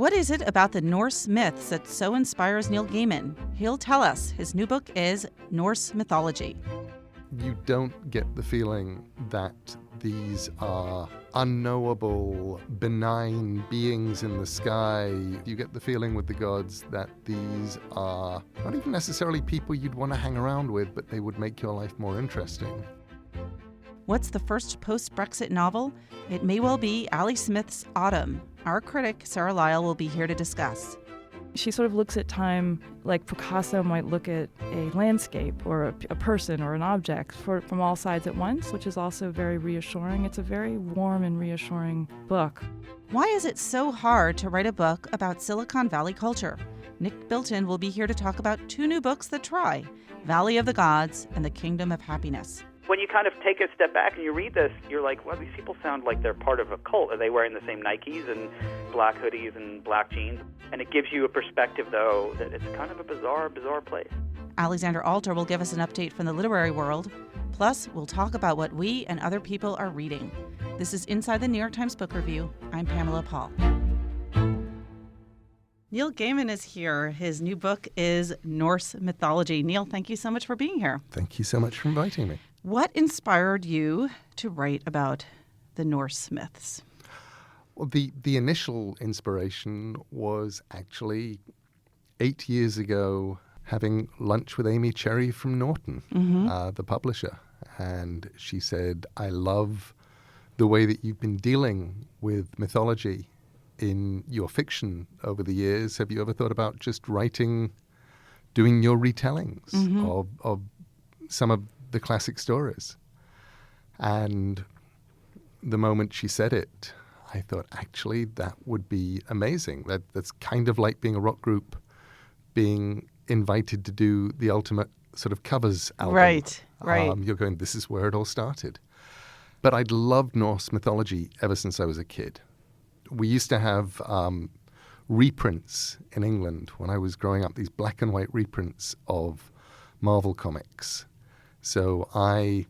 What is it about the Norse myths that so inspires Neil Gaiman? He'll tell us. His new book is Norse Mythology. You don't get the feeling that these are unknowable, benign beings in the sky. You get the feeling with the gods that these are not even necessarily people you'd want to hang around with, but they would make your life more interesting. What's the first post-Brexit novel? It may well be Ali Smith's Autumn. Our critic, Sarah Lyall, will be here to discuss. She sort of looks at time like Picasso might look at a landscape or a person or an object from all sides at once, which is also very reassuring. It's a very warm and reassuring book. Why is it so hard to write a book about Silicon Valley culture? Nick Bilton will be here to talk about two new books that try, Valley of the Gods and The Kingdom of Happiness. When you kind of take a step back and you read this, you're like, well, these people sound like they're part of a cult. Are they wearing the same Nikes and black hoodies and black jeans? And it gives you a perspective, though, that it's kind of a bizarre place. Alexander Alter will give us an update from the literary world. Plus, we'll talk about what we and other people are reading. This is Inside the New York Times Book Review. I'm Pamela Paul. Neil Gaiman is here. His new book is Norse Mythology. Neil, thank you so much for being here. Thank you so much for inviting me. What inspired you to write about the Norse myths? Well, the initial inspiration was actually 8 years ago having lunch with Amy Cherry from Norton, the publisher. And she said, I love the way that you've been dealing with mythology in your fiction over the years. Have you ever thought about just doing your retellings of some of the classic stories? And the moment she said it, I thought, actually, that would be amazing. That's kind of like being a rock group being invited to do the ultimate sort of covers album. Right. You're going, this is where it all started. But I'd loved Norse mythology ever since I was a kid. We used to have reprints in England when I was growing up, these black and white reprints of Marvel comics. So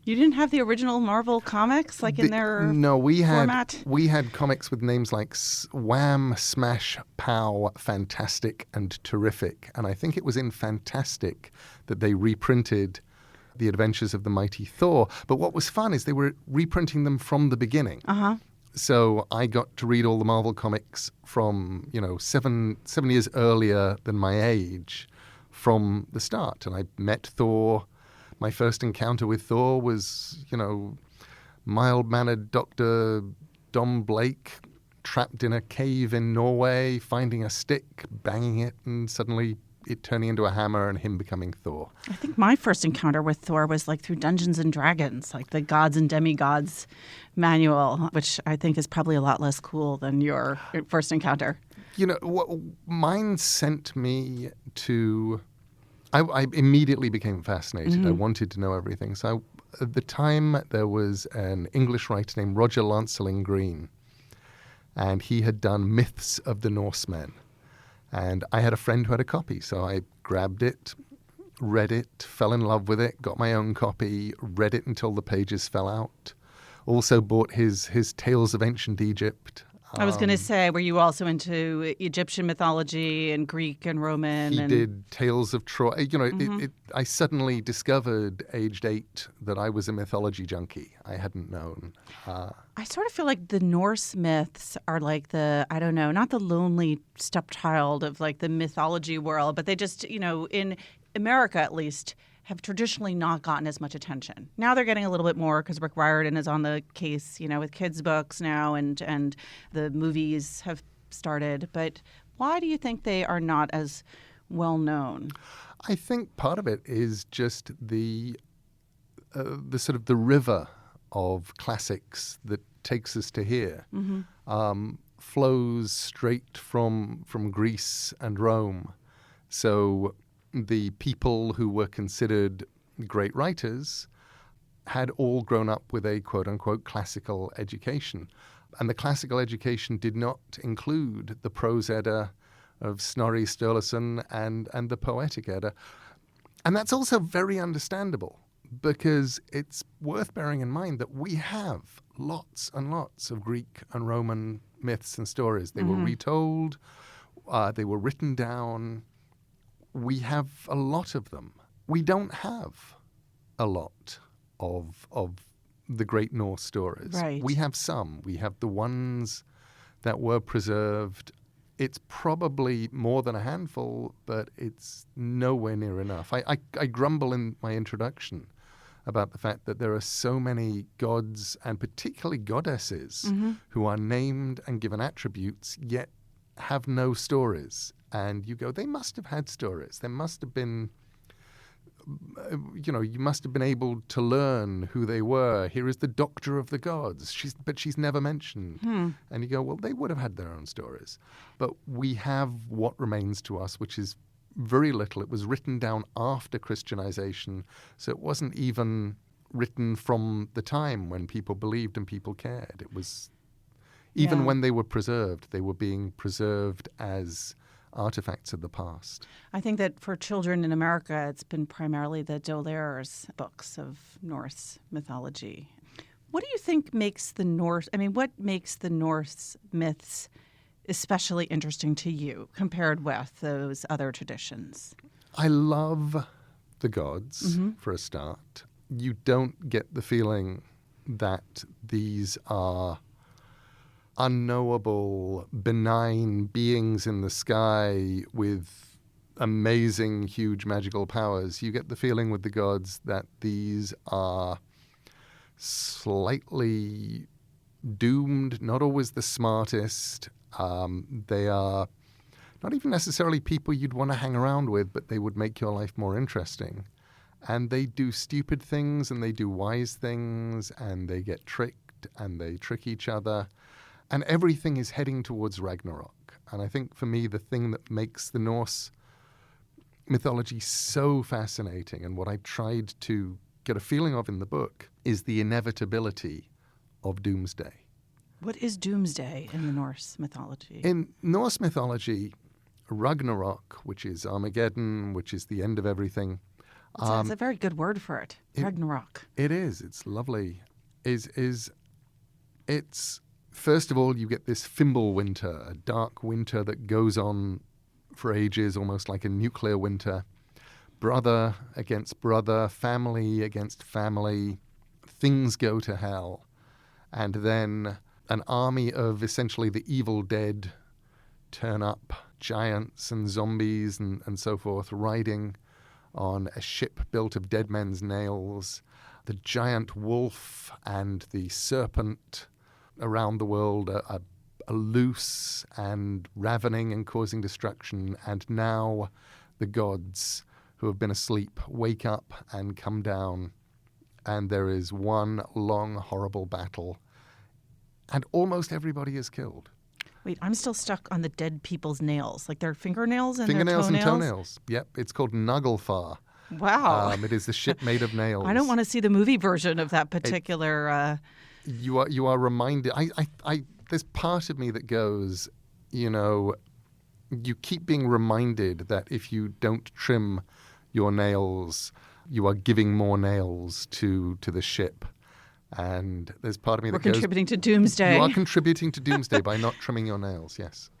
You didn't have the original Marvel comics, in their No, format? we had comics with names like Wham, Smash, Pow, Fantastic, and Terrific. And I think it was in Fantastic that they reprinted The Adventures of the Mighty Thor. But what was fun is they were reprinting them from the beginning. So I got to read all the Marvel comics from, 7 years earlier than my age from the start. And I met Thor. My first encounter with Thor was, mild-mannered Dr. Dom Blake trapped in a cave in Norway, finding a stick, banging it, and suddenly it turning into a hammer and him becoming Thor. I think my first encounter with Thor was through Dungeons and Dragons, the Gods and Demigods manual, which I think is probably a lot less cool than your first encounter. Mine sent me to... I immediately became fascinated. I wanted to know everything. So at the time, there was an English writer named Roger Lancelin Green, and he had done Myths of the Norsemen. And I had a friend who had a copy, so I grabbed it, read it, fell in love with it, got my own copy, read it until the pages fell out. Also bought his Tales of Ancient Egypt. I was going to say, were you also into Egyptian mythology and Greek and Roman? He did Tales of Troy. I suddenly discovered, aged 8, that I was a mythology junkie. I hadn't known. I sort of feel like the Norse myths are not the lonely stepchild of the mythology world, but they just, in America at least, have traditionally not gotten as much attention. Now they're getting a little bit more because Rick Riordan is on the case, with kids' books now, and the movies have started. But why do you think they are not as well known? I think part of it is just the sort of the river of classics that takes us to here. Flows straight from Greece and Rome. So the people who were considered great writers had all grown up with a quote-unquote classical education. And the classical education did not include the prose Edda of Snorri Sturluson and the poetic Edda. And that's also very understandable, because it's worth bearing in mind that we have lots and lots of Greek and Roman myths and stories. They were retold. They were written down. We have a lot of them. We don't have a lot of the great Norse stories. Right. We have some. We have the ones that were preserved. It's probably more than a handful, but it's nowhere near enough. I grumble in my introduction about the fact that there are so many gods and particularly goddesses who are named and given attributes, yet have no stories. And you go, they must have had stories. There must have been, you must have been able to learn who they were. Here is the doctor of the gods, but she's never mentioned. And you go, well, they would have had their own stories. But we have what remains to us, which is very little. It was written down after Christianization, so it wasn't even written from the time when people believed and people cared. It was, even when they were preserved, they were being preserved as artifacts of the past. I think that for children in America, it's been primarily the Dolaire's books of Norse mythology. What do you think makes the Norse, what makes the Norse myths especially interesting to you compared with those other traditions? I love the gods, for a start. You don't get the feeling that these are unknowable, benign beings in the sky with amazing, huge magical powers. You get the feeling with the gods that these are slightly doomed, not always the smartest. They are not even necessarily people you'd want to hang around with, but they would make your life more interesting. And they do stupid things and they do wise things and they get tricked and they trick each other. And everything is heading towards Ragnarok. And I think for me, the thing that makes the Norse mythology so fascinating and what I tried to get a feeling of in the book is the inevitability of doomsday. What is doomsday in the Norse mythology? In Norse mythology, Ragnarok, which is Armageddon, which is the end of everything. It's a very good word for it. Ragnarok. It is. It's lovely. It's first of all, you get this Fimble winter, a dark winter that goes on for ages, almost like a nuclear winter. Brother against brother, family against family. Things go to hell. And then an army of essentially the evil dead turn up, giants and zombies and so forth, riding on a ship built of dead men's nails. The giant wolf and the serpent around the world are loose and ravening and causing destruction. And now the gods who have been asleep wake up and come down. And there is one long, horrible battle. And almost everybody is killed. Wait, I'm still stuck on the dead people's nails, like their fingernails and Fingernails their and toenails. Yep, it's called Naglfar. Wow. It is the ship made of nails. I don't want to see the movie version of that particular. You are reminded. There's part of me that goes, you keep being reminded that if you don't trim your nails, you are giving more nails to the ship. And there's part of me that goes, contributing to doomsday. You are contributing to doomsday by not trimming your nails, yes.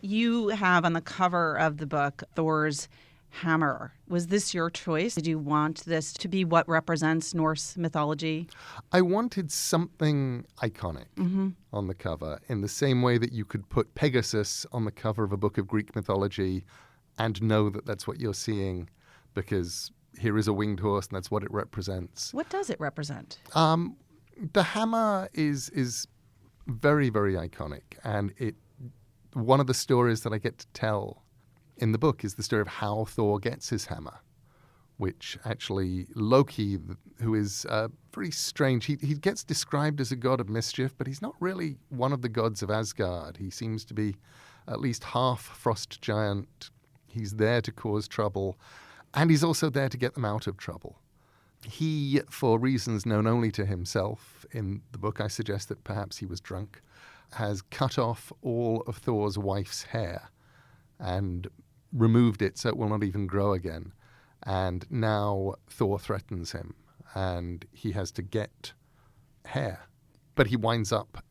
You have on the cover of the book Thor's hammer. Was this your choice? Did you want this to be what represents Norse mythology? I wanted something iconic on the cover, in the same way that you could put Pegasus on the cover of a book of Greek mythology and know that that's what you're seeing, because here is a winged horse and that's what it represents. What does it represent? The hammer is very, very iconic, and one of the stories that I get to tell in the book is the story of how Thor gets his hammer, which actually Loki, who is very strange, he gets described as a god of mischief, but he's not really one of the gods of Asgard. He seems to be at least half frost giant. He's there to cause trouble, and he's also there to get them out of trouble. He, for reasons known only to himself, in the book I suggest that perhaps he was drunk, has cut off all of Thor's wife's hair and removed it so it will not even grow again. And now Thor threatens him, and he has to get hair. But he winds up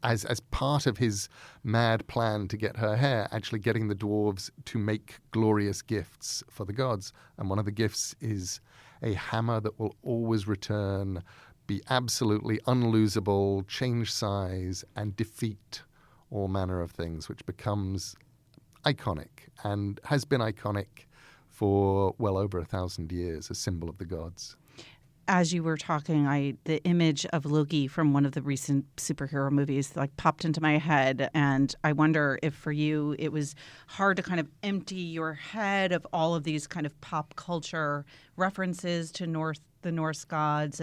as part of his mad plan to get her hair, actually getting the dwarves to make glorious gifts for the gods. And one of the gifts is a hammer that will always return, be absolutely unlosable, change size, and defeat all manner of things, which becomes iconic and has been iconic for well over 1,000 years, a symbol of the gods. As you were talking, the image of Loki from one of the recent superhero movies popped into my head, and I wonder if for you it was hard to kind of empty your head of all of these kind of pop culture references to the Norse gods,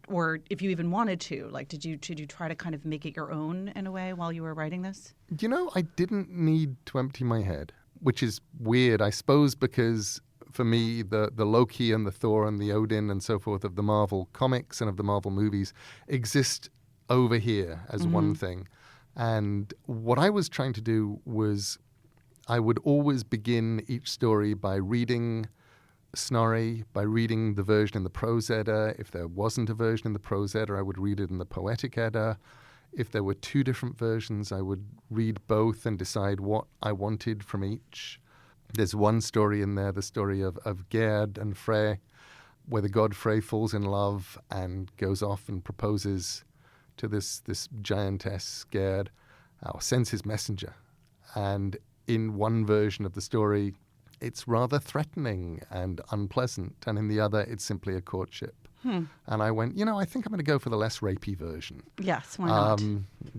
or if you even wanted to. Did you try to kind of make it your own in a way while you were writing this? I didn't need to empty my head, which is weird, I suppose, because for me, the Loki and the Thor and the Odin and so forth of the Marvel comics and of the Marvel movies exist over here as one thing. And what I was trying to do was I would always begin each story by reading Snorri, by reading the version in the Prose Edda. If there wasn't a version in the Prose Edda, I would read it in the Poetic Edda. If there were two different versions, I would read both and decide what I wanted from each. There's one story in there, the story of Gerd and Frey, where the god Frey falls in love and goes off and proposes to this giantess Gerd, sends his messenger. And in one version of the story, it's rather threatening and unpleasant, and in the other, it's simply a courtship. And I went, I think I'm going to go for the less rapey version. Yes, why not?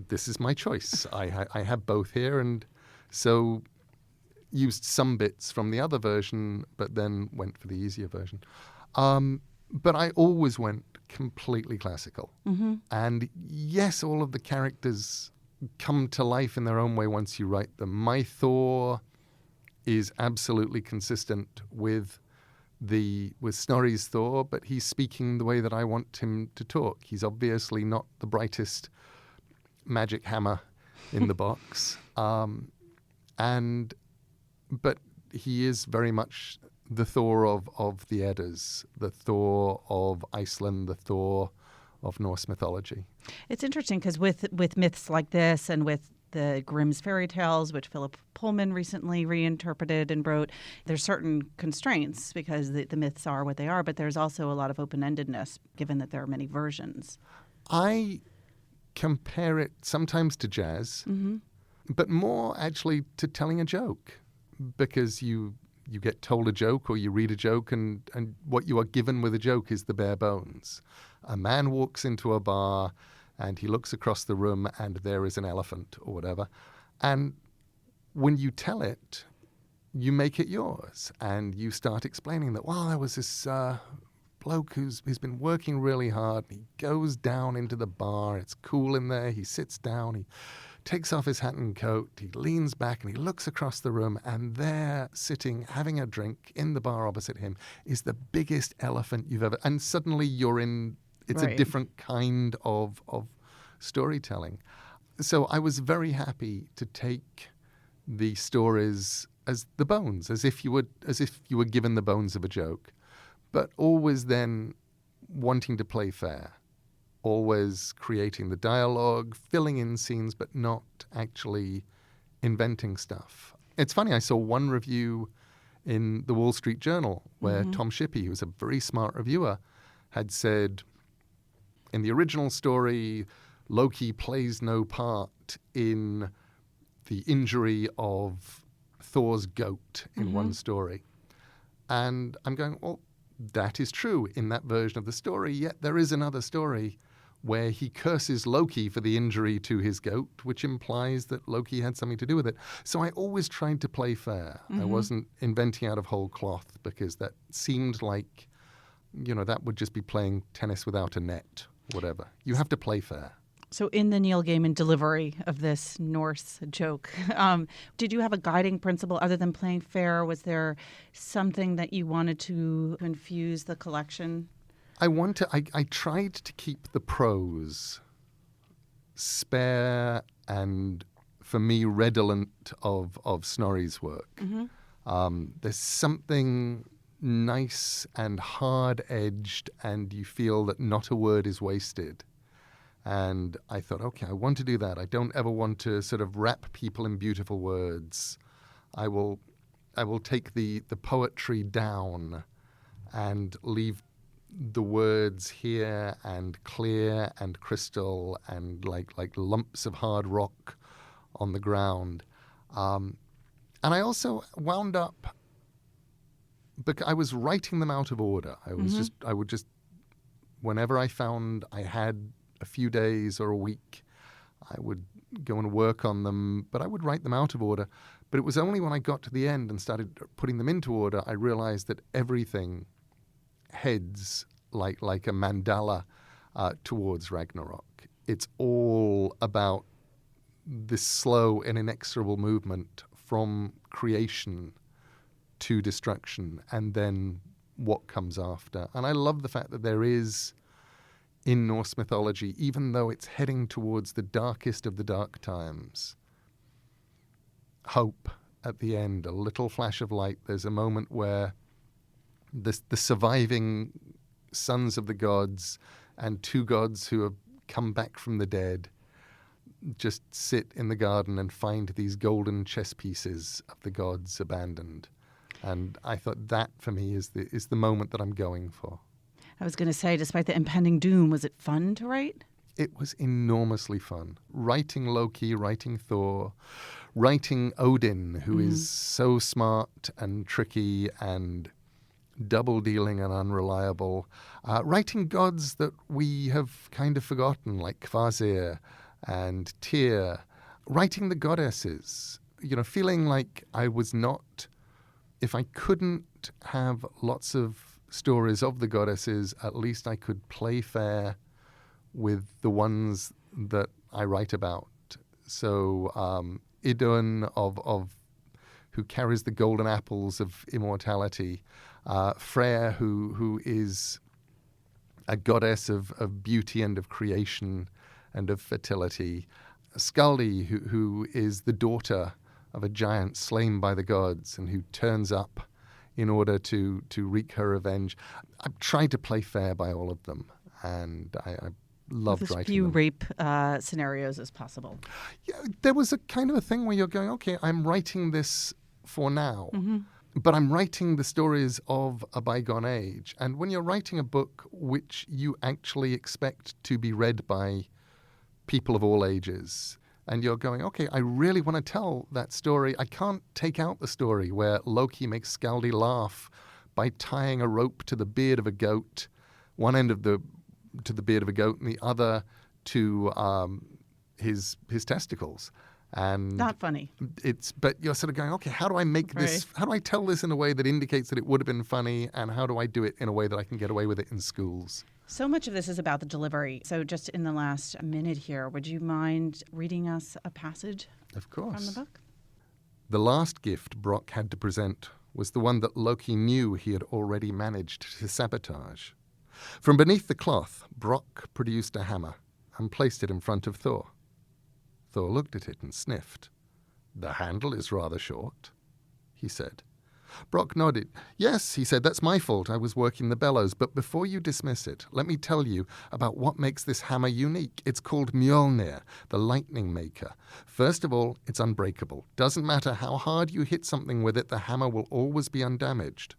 This is my choice. I have both here, and so used some bits from the other version, but then went for the easier version. But I always went completely classical. And yes, all of the characters come to life in their own way once you write them. My Thor is absolutely consistent with Snorri's Thor, but he's speaking the way that I want him to talk. He's obviously not the brightest magic hammer in the box. But he is very much the Thor of the Eddas, the Thor of Iceland, the Thor of Norse mythology. It's interesting because with myths like this and with the Grimm's fairy tales, which Philip Pullman recently reinterpreted and wrote, there's certain constraints because the myths are what they are, but there's also a lot of open-endedness given that there are many versions. I compare it sometimes to jazz, but more actually to telling a joke. Because you get told a joke or you read a joke and what you are given with a joke is the bare bones. A man walks into a bar and he looks across the room and there is an elephant or whatever. And when you tell it, you make it yours and you start explaining that, there was this bloke who's been working really hard. He goes down into the bar. It's cool in there. He sits down. He takes off his hat and coat, he leans back and he looks across the room, and there, sitting, having a drink in the bar opposite him, is the biggest elephant you've ever... And suddenly you're in... It's a different kind of storytelling. So I was very happy to take the stories as the bones, as if you were given the bones of a joke, but always then wanting to play fair. Always creating the dialogue, filling in scenes, but not actually inventing stuff. It's funny, I saw one review in the Wall Street Journal where Tom Shippey, who's a very smart reviewer, had said, in the original story, Loki plays no part in the injury of Thor's goat in one story. And I'm going, well, that is true in that version of the story, yet there is another story where he curses Loki for the injury to his goat, which implies that Loki had something to do with it. So I always tried to play fair. I wasn't inventing out of whole cloth because that seemed like, that would just be playing tennis without a net, whatever. You have to play fair. So in the Neil Gaiman delivery of this Norse joke, did you have a guiding principle other than playing fair? Was there something that you wanted to infuse the collection? I tried to keep the prose spare and, for me, redolent of Snorri's work. There's something nice and hard-edged, and you feel that not a word is wasted. And I thought, okay, I want to do that. I don't ever want to sort of wrap people in beautiful words. I will take the poetry down and leave the words here and clear and crystal and like lumps of hard rock on the ground. And I also wound up, because I was writing them out of order. I would just, whenever I found I had a few days or a week, I would go and work on them, but I would write them out of order. But it was only when I got to the end and started putting them into order, I realized that everything heads like a mandala towards Ragnarok. It's all about this slow and inexorable movement from creation to destruction, and then what comes after. And I love the fact that there is, in Norse mythology, even though it's heading towards the darkest of the dark times, hope at the end, a little flash of light. There's a moment where the surviving sons of the gods and two gods who have come back from the dead just sit in the garden and find these golden chess pieces of the gods abandoned. And I thought that, for me, is the moment that I'm going for. I was going to say, despite the impending doom, was it fun to write? It was enormously fun. Writing Loki, writing Thor, writing Odin, who is so smart and tricky and double-dealing and unreliable. Writing gods that we have kind of forgotten, like Kvasir and Tyr. Writing the goddesses, feeling like I was not... If I couldn't have lots of stories of the goddesses, at least I could play fair with the ones that I write about. So Idun of who carries the golden apples of immortality, Freyr who is a goddess of beauty and of creation and of fertility, Skaldi who is the daughter of a giant slain by the gods and who turns up in order to wreak her revenge. I've tried to play fair by all of them, and I loved writing as few them. rape scenarios as possible. Yeah, there was a kind of a thing where you're going, okay, I'm writing this for now, but I'm writing the stories of a bygone age. And when you're writing a book which you actually expect to be read by people of all ages, and you're going, okay, I really want to tell that story. I can't take out the story where Loki makes Skaldi laugh by tying a rope to the beard of a goat, one end of to the beard of a goat and the other to his testicles. And not funny. But you're sort of going, okay, how do I make this? How do I tell this in a way that indicates that it would have been funny, and how do I do it in a way that I can get away with it in schools? So much of this is about the delivery. So just in the last minute here, would you mind reading us a passage Of course. from the book? The last gift Brock had to present was the one that Loki knew he had already managed to sabotage. From beneath the cloth, Brock produced a hammer and placed it in front of Thor. Thor looked at it and sniffed. "The handle is rather short," he said. Brock nodded. "Yes," he said, "that's my fault. I was working the bellows. But before you dismiss it, let me tell you about what makes this hammer unique. It's called Mjolnir, the lightning maker. First of all, it's unbreakable. Doesn't matter how hard you hit something with it, the hammer will always be undamaged."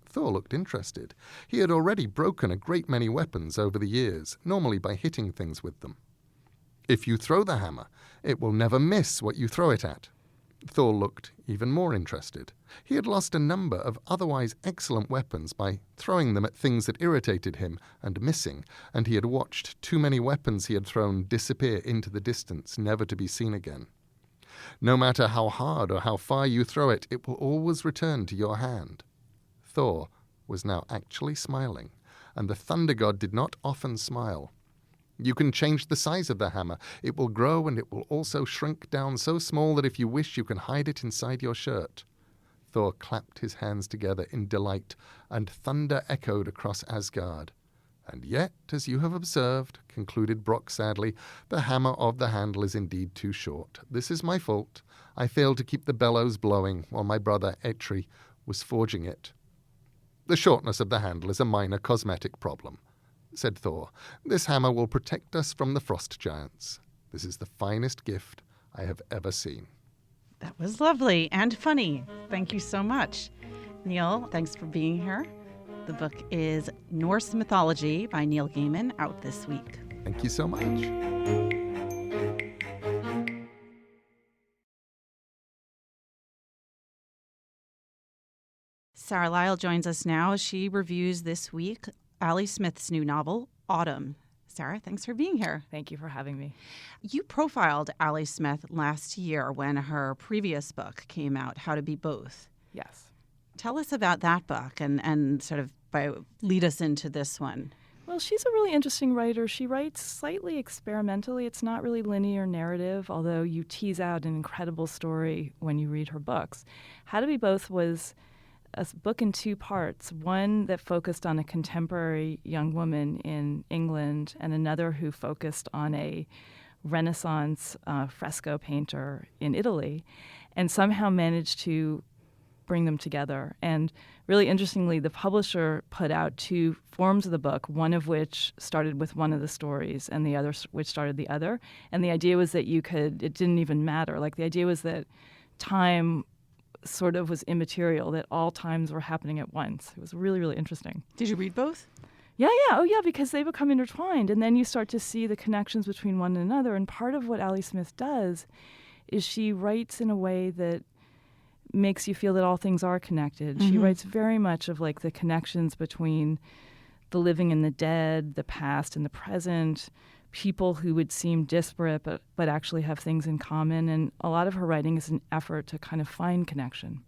Thor looked interested. He had already broken a great many weapons over the years, normally by hitting things with them. "If you throw the hammer, it will never miss what you throw it at." Thor looked even more interested. He had lost a number of otherwise excellent weapons by throwing them at things that irritated him and missing, and he had watched too many weapons he had thrown disappear into the distance, never to be seen again. "No matter how hard or how far you throw it, it will always return to your hand." Thor was now actually smiling, and the thunder god did not often smile. "You can change the size of the hammer. It will grow, and it will also shrink down so small that if you wish, you can hide it inside your shirt." Thor clapped his hands together in delight, and thunder echoed across Asgard. "And yet, as you have observed," concluded Brock sadly, "the hammer of the handle is indeed too short. This is my fault. I failed to keep the bellows blowing while my brother Eitri was forging it. The shortness of the handle is a minor cosmetic problem. said Thor. "This hammer will protect us from the frost giants. This is the finest gift I have ever seen." That was lovely and funny. Thank you so much. Neil, thanks for being here. The book is Norse Mythology by Neil Gaiman, out this week. Thank you so much. Sarah Lyall joins us now. She reviews this week Ali Smith's new novel, Autumn. Sarah, thanks for being here. Thank you for having me. You profiled Ali Smith last year when her previous book came out, How to Be Both. Yes. Tell us about that book and sort of lead us into this one. Well, she's a really interesting writer. She writes slightly experimentally. It's not really linear narrative, although you tease out an incredible story when you read her books. How to Be Both was a book in two parts, one that focused on a contemporary young woman in England and another who focused on a Renaissance fresco painter in Italy, and somehow managed to bring them together. And really interestingly, the publisher put out two forms of the book, one of which started with one of the stories and the other which started the other. And the idea was that it didn't even matter. Like, the idea was that time sort of was immaterial, that all times were happening at once. It was really, really interesting. Did you read both? Yeah. Oh, yeah, because they become intertwined. And then you start to see the connections between one and another. And part of what Ali Smith does is she writes in a way that makes you feel that all things are connected. Mm-hmm. She writes very much of like the connections between the living and the dead, the past and the present, people who would seem disparate but actually have things in common. And a lot of her writing is an effort to kind of find connection.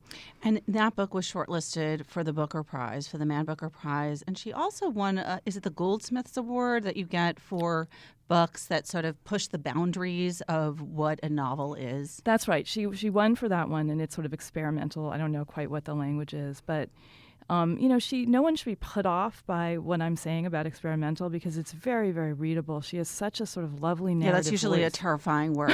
And that book was shortlisted for the Booker Prize, for the Man Booker Prize. And she also won, is it the Goldsmiths Award that you get for books that sort of push the boundaries of what a novel is? That's right. She won for that one, and it's sort of experimental. I don't know quite what the language is, but no one should be put off by what I'm saying about experimental because it's very, very readable. She has such a sort of lovely narrative. Yeah, that's usually voice. A terrifying word,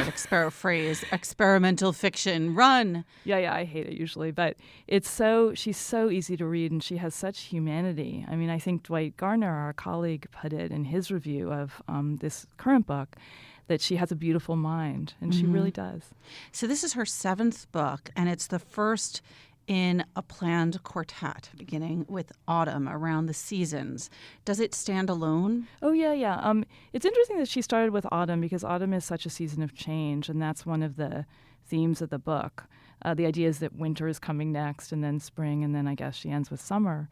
phrase, experimental fiction, run. Yeah, I hate it usually, but she's so easy to read and she has such humanity. I mean, I think Dwight Garner, our colleague, put it in his review of this current book that she has a beautiful mind, and she really does. So this is her 7th book, and it's the first in a planned quartet, beginning with Autumn, around the seasons. Does it stand alone? Oh, yeah. It's interesting that she started with Autumn because Autumn is such a season of change, and that's one of the themes of the book. The idea is that winter is coming next, and then spring, and then I guess she ends with summer.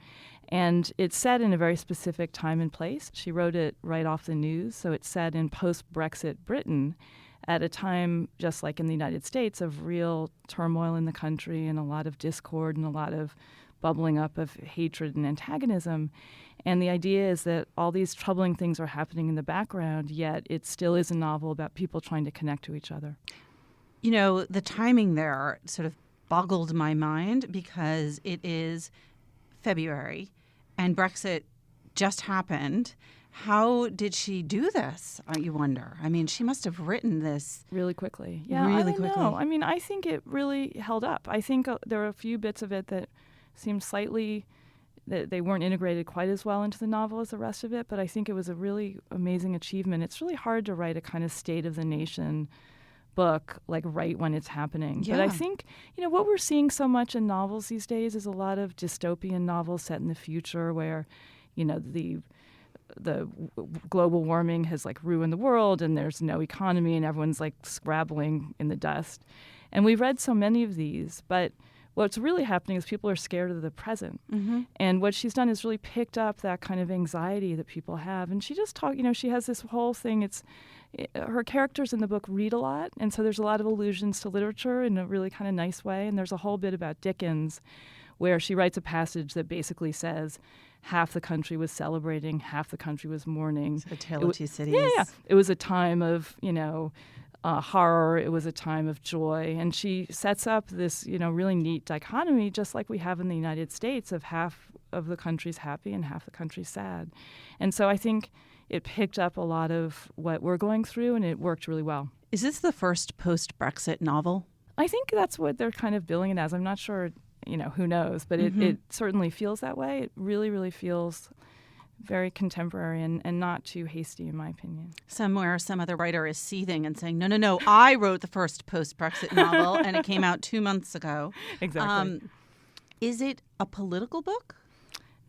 And it's set in a very specific time and place. She wrote it right off the news, so it's set in post-Brexit Britain, at a time, just like in the United States, of real turmoil in the country and a lot of discord and a lot of bubbling up of hatred and antagonism. And the idea is that all these troubling things are happening in the background, yet it still is a novel about people trying to connect to each other. You know, the timing there sort of boggled my mind because it is February and Brexit just happened. How did she do this, you wonder? I mean, she must have written this really quickly. Yeah, really I don't quickly. know. I mean, I think it really held up. I think there are a few bits of it that seemed slightly that they weren't integrated quite as well into the novel as the rest of it, but I think it was a really amazing achievement. It's really hard to write a kind of state of the nation book like right when it's happening. Yeah. But I think, what we're seeing so much in novels these days is a lot of dystopian novels set in the future where, the global warming has like ruined the world and there's no economy and everyone's like scrabbling in the dust. And we've read so many of these, but what's really happening is people are scared of the present. Mm-hmm. And what she's done is really picked up that kind of anxiety that people have. And she just she has this whole thing. Her characters in the book read a lot. And so there's a lot of allusions to literature in a really kind of nice way. And there's a whole bit about Dickens where she writes a passage that basically says, half the country was celebrating, half the country was mourning. It's a tale of two cities. Yeah. It was a time of, horror. It was a time of joy. And she sets up this, really neat dichotomy, just like we have in the United States, of half of the country's happy and half the country's sad. And so I think it picked up a lot of what we're going through, and it worked really well. Is this the first post-Brexit novel? I think that's what they're kind of billing it as. I'm not sure, who knows, but it certainly feels that way. It really, really feels very contemporary and not too hasty, in my opinion. Somewhere, some other writer is seething and saying, no, I wrote the first post-Brexit novel, and it came out 2 months ago. Exactly. Is it a political book?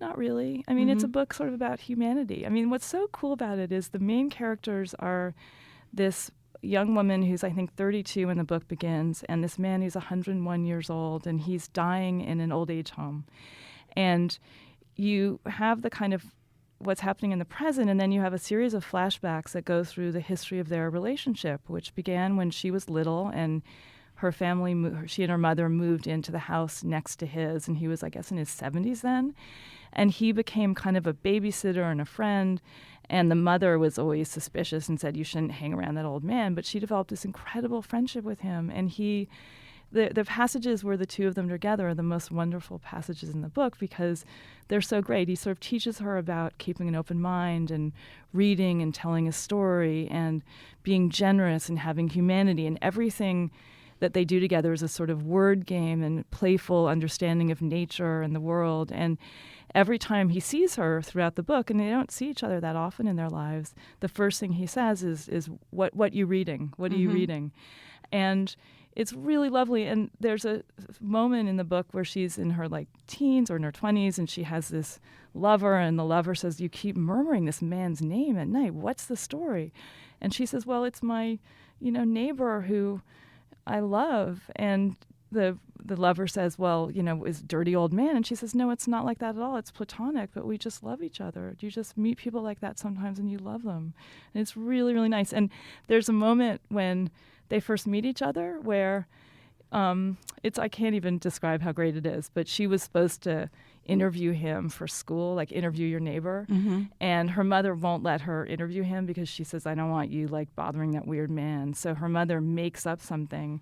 Not really. I mean, it's a book sort of about humanity. I mean, what's so cool about it is the main characters are this young woman who's, I think, 32 when the book begins, and this man who's 101 years old, and he's dying in an old age home. And you have the kind of what's happening in the present, and then you have a series of flashbacks that go through the history of their relationship, which began when she was little, and her family, she and her mother moved into the house next to his, and he was, I guess, in his 70s then. And he became kind of a babysitter and a friend, and the mother was always suspicious and said, you shouldn't hang around that old man. But she developed this incredible friendship with him, and the passages where the two of them together are the most wonderful passages in the book because they're so great. He sort of teaches her about keeping an open mind and reading and telling a story and being generous and having humanity, and everything that they do together is a sort of word game and playful understanding of nature and the world. And every time he sees her throughout the book, and they don't see each other that often in their lives, the first thing he says is what you reading? What are you reading? And it's really lovely. And there's a moment in the book where she's in her teens or in her 20s, and she has this lover, and the lover says, you keep murmuring this man's name at night. What's the story? And she says, well, it's my, neighbor who I love. And the lover says, well, is dirty old man. And she says, no, it's not like that at all. It's platonic, but we just love each other. You just meet people like that sometimes and you love them. And it's really, really nice. And there's a moment when they first meet each other where I can't even describe how great it is, but she was supposed to interview him for school, interview your neighbor. And her mother won't let her interview him because she says, I don't want you bothering that weird man. So her mother makes up something.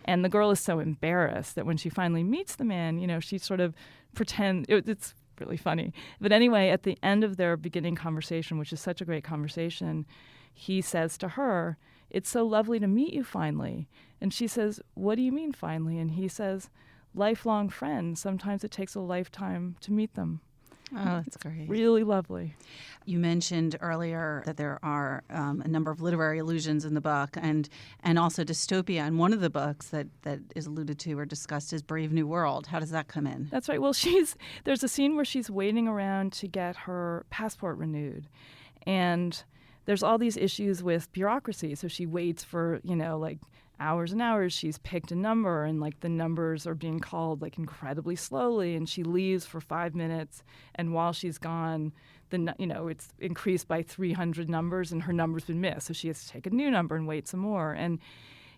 And the girl is so embarrassed that when she finally meets the man, she sort of pretends, it's really funny. But anyway, at the end of their beginning conversation, which is such a great conversation, he says to her, it's so lovely to meet you finally. And she says, what do you mean finally? And he says, lifelong friends. Sometimes it takes a lifetime to meet them. Oh, that's great. Really lovely. You mentioned earlier that there are a number of literary allusions in the book and also dystopia. And one of the books that is alluded to or discussed is Brave New World. How does that come in? That's right. Well, there's a scene where she's waiting around to get her passport renewed. And there's all these issues with bureaucracy. So she waits for, hours and hours. She's picked a number, and the numbers are being called incredibly slowly, and she leaves for 5 minutes, and while she's gone, it's increased by 300 numbers, and her number's been missed. So she has to take a new number and wait some more. And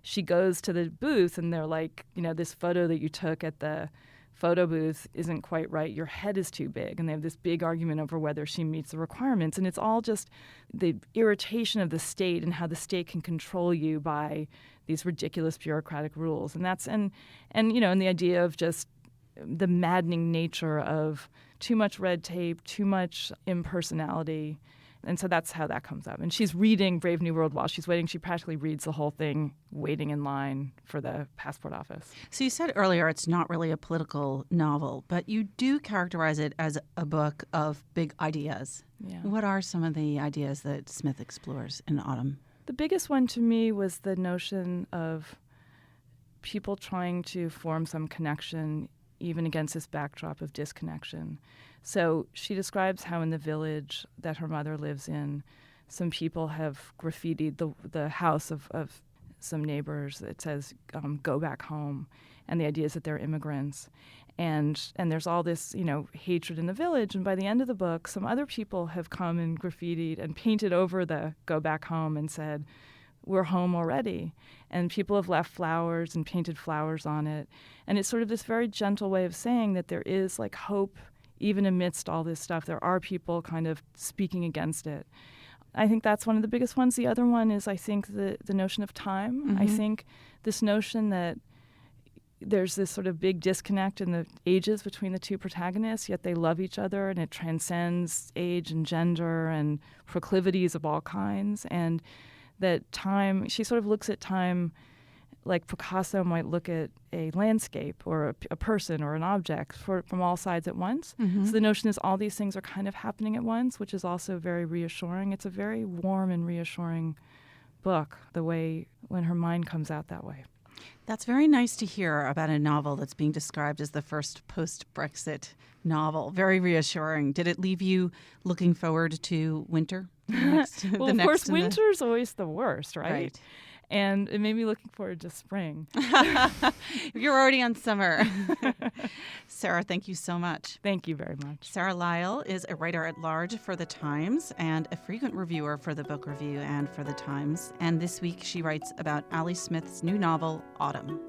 she goes to the booth, and they're like, this photo that you took at the photo booth isn't quite right. Your head is too big. And they have this big argument over whether she meets the requirements. And it's all just the irritation of the state and how the state can control you by these ridiculous bureaucratic rules. And that's and the idea of just the maddening nature of too much red tape, too much impersonality. And so that's how that comes up. And she's reading Brave New World while she's waiting. She practically reads the whole thing waiting in line for the passport office. So you said earlier it's not really a political novel, but you do characterize it as a book of big ideas. Yeah. What are some of the ideas that Smith explores in Autumn? The biggest one to me was the notion of people trying to form some connection even against this backdrop of disconnection. So she describes how in the village that her mother lives in, some people have graffitied the house of some neighbors that says, go back home. And the idea is that they're immigrants. And there's all this, hatred in the village. And by the end of the book, some other people have come and graffitied and painted over the go back home and said, we're home already. And people have left flowers and painted flowers on it. And it's sort of this very gentle way of saying that there is hope even amidst all this stuff. There are people kind of speaking against it. I think that's one of the biggest ones. The other one is, I think, the notion of time. Mm-hmm. I think this notion that there's this sort of big disconnect in the ages between the two protagonists, yet they love each other, and it transcends age and gender and proclivities of all kinds. And that time, she sort of looks at time like Picasso might look at a landscape or a person or an object from all sides at once. Mm-hmm. So the notion is all these things are kind of happening at once, which is also very reassuring. It's a very warm and reassuring book, the way when her mind comes out that way. That's very nice to hear about a novel that's being described as the first post-Brexit novel. Very reassuring. Did it leave you looking forward to winter? Well, of course, winter's always the worst, right? Right. And it made me looking forward to spring. You're already on summer. Sarah, thank you so much. Thank you very much. Sarah Lyall is a writer at large for The Times and a frequent reviewer for The Book Review and for The Times. And this week she writes about Ali Smith's new novel, Autumn.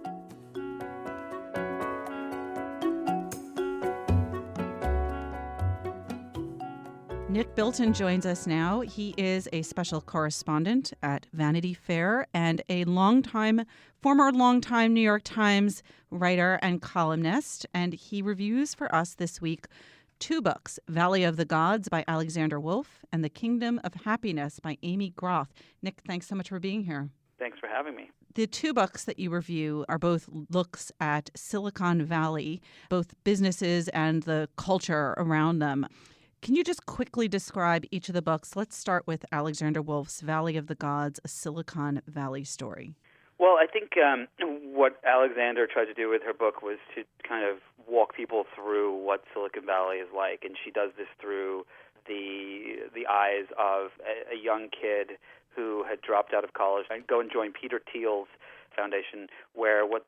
Nick Bilton joins us now. He is a special correspondent at Vanity Fair and a former longtime New York Times writer and columnist. And he reviews for us this week two books, Valley of the Gods by Alexander Wolff and The Kingdom of Happiness by Amy Groth. Nick, thanks so much for being here. Thanks for having me. The two books that you review are both looks at Silicon Valley, both businesses and the culture around them. Can you just quickly describe each of the books? Let's start with Alexander Wolff's Valley of the Gods, a Silicon Valley story. Well, I think what Alexander tried to do with her book was to kind of walk people through what Silicon Valley is like, and she does this through the eyes of a young kid who had dropped out of college and go and join Peter Thiel's foundation, where what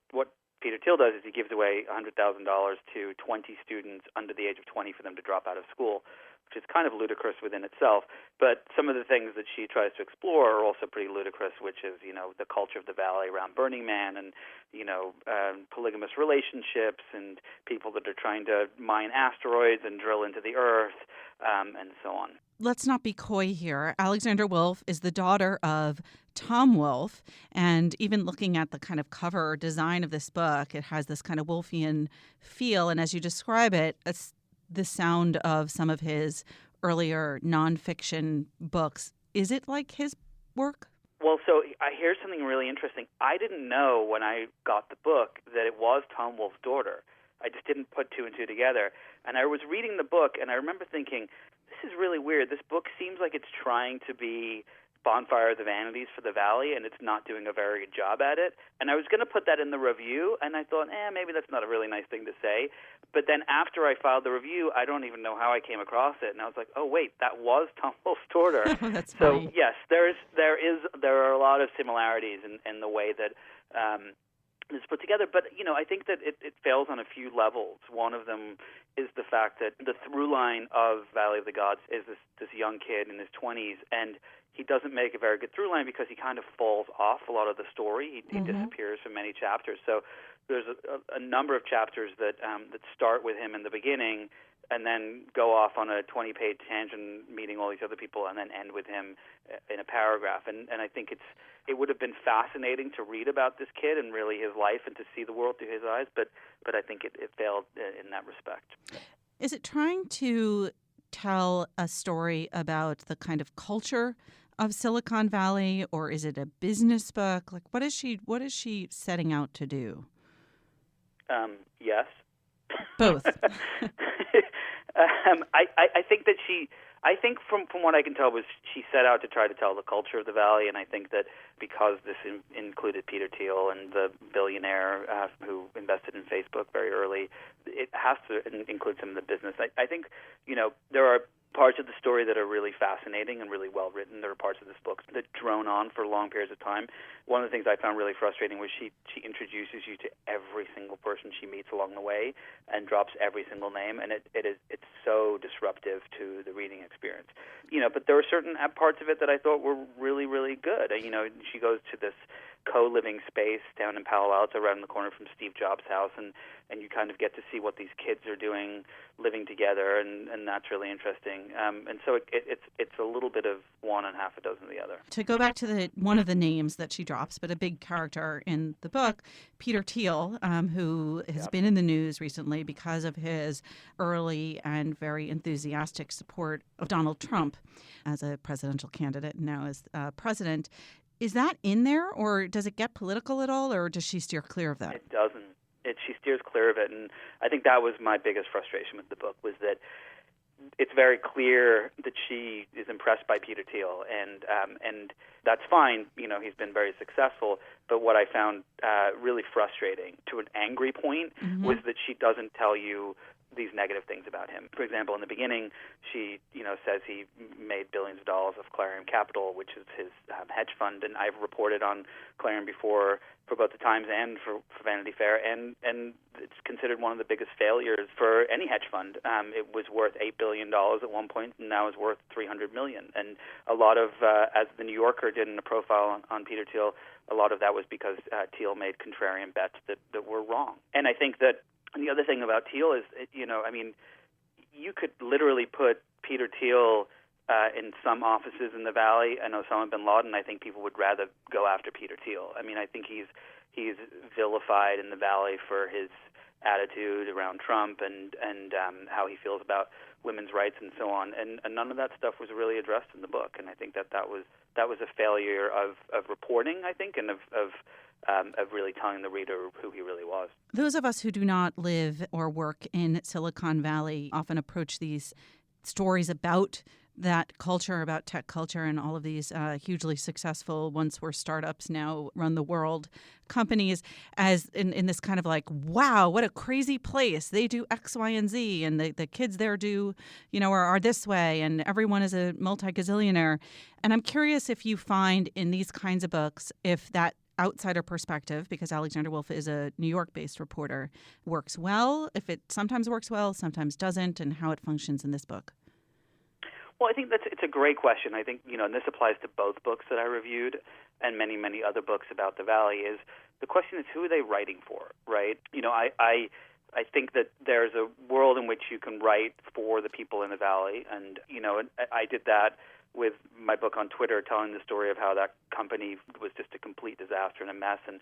Peter Thiel does is he gives away $100,000 to 20 students under the age of 20 for them to drop out of school, which is kind of ludicrous within itself. But some of the things that she tries to explore are also pretty ludicrous, which is, the culture of the Valley around Burning Man and, polygamous relationships and people that are trying to mine asteroids and drill into the earth and so on. Let's not be coy here. Alexander Wolff is the daughter of Tom Wolfe, and even looking at the kind of cover design of this book, it has this kind of Wolffian feel, and as you describe it, it's the sound of some of his earlier nonfiction books. Is it like his work? Well, so here's something really interesting. I didn't know when I got the book that it was Tom Wolfe's daughter. I just didn't put two and two together. And I was reading the book, and I remember thinking, this is really weird. This book seems like it's trying to be Bonfire of the Vanities for the Valley, and it's not doing a very good job at it. And I was going to put that in the review, and I thought, maybe that's not a really nice thing to say. But then after I filed the review, I don't even know how I came across it, and I was like, oh wait, that was Tom Wolfe's daughter. That's so funny. yes, there are a lot of similarities in the way that it's put together. But I think that it fails on a few levels. One of them is the fact that the through line of Valley of the Gods is this young kid in his 20s, and he doesn't make a very good through line because he kind of falls off a lot of the story. He disappears for many chapters. So there's a number of chapters that start with him in the beginning and then go off on a 20-page tangent meeting all these other people and then end with him in a paragraph. And I think it would have been fascinating to read about this kid and really his life and to see the world through his eyes, but I think it failed in that respect. Is it trying to tell a story about the kind of culture of Silicon Valley, or is it a business book? Like, what is she setting out to do? Yes. Both. I think that I think from what I can tell was she set out to try to tell the culture of the Valley, and I think that because this included Peter Thiel and the billionaire who invested in Facebook very early, it has to include some of the business. I think, there are parts of the story that are really fascinating and really well written. There are parts of this book that drone on for long periods of time. One of the things I found really frustrating was she introduces you to every single person she meets along the way and drops every single name, and it's so disruptive to the reading experience. But there were certain parts of it that I thought were really, really good. She goes to this co-living space down in Palo Alto, around the corner from Steve Jobs' house, and you kind of get to see what these kids are doing living together, and that's really interesting. And so it's a little bit of one and half a dozen of the other. To go back to one of the names that she drops, but a big character in the book, Peter Thiel, who has been in the news recently because of his early and very enthusiastic support of Donald Trump as a presidential candidate and now as president. Is that in there, or does it get political at all, or does she steer clear of that? It doesn't. She steers clear of it, and I think that was my biggest frustration with the book, was that it's very clear that she is impressed by Peter Thiel, and that's fine. He's been very successful. But what I found really frustrating, to an angry point, was that she doesn't tell you these negative things about him. For example, in the beginning, she says he made billions of dollars of Clarion Capital, which is his hedge fund, and I've reported on Clarion before for both the Times and for Vanity Fair, and it's considered one of the biggest failures for any hedge fund. It was worth $8 billion at one point, and now is worth $300 million. And a lot of, as the New Yorker did in a profile on Peter Thiel, a lot of that was because Thiel made contrarian bets that were wrong. And I think that the other thing about Thiel is, you could literally put Peter Thiel in some offices in the Valley and Osama bin Laden. I think people would rather go after Peter Thiel. I think he's vilified in the Valley for his attitude around Trump and how he feels about women's rights and so on. And none of that stuff was really addressed in the book. And I think that was a failure of reporting, I think, and of really telling the reader who he really was. Those of us who do not live or work in Silicon Valley often approach these stories about that culture, about tech culture, and all of these hugely successful, once were startups, now run the world companies, as in this kind of like, wow, what a crazy place. They do X, Y, and Z, and the kids there do, are this way, and everyone is a multi-gazillionaire. And I'm curious if you find in these kinds of books, if that outsider perspective, because Alexander Wolff is a New York-based reporter, works well, if it sometimes works well, sometimes doesn't, and how it functions in this book. Well, I think it's a great question. I think, and this applies to both books that I reviewed and many, many other books about the Valley, is the question is, who are they writing for, right? I think that there's a world in which you can write for the people in the Valley, and, I did that with my book on Twitter, telling the story of how that company was just a complete disaster and a mess. And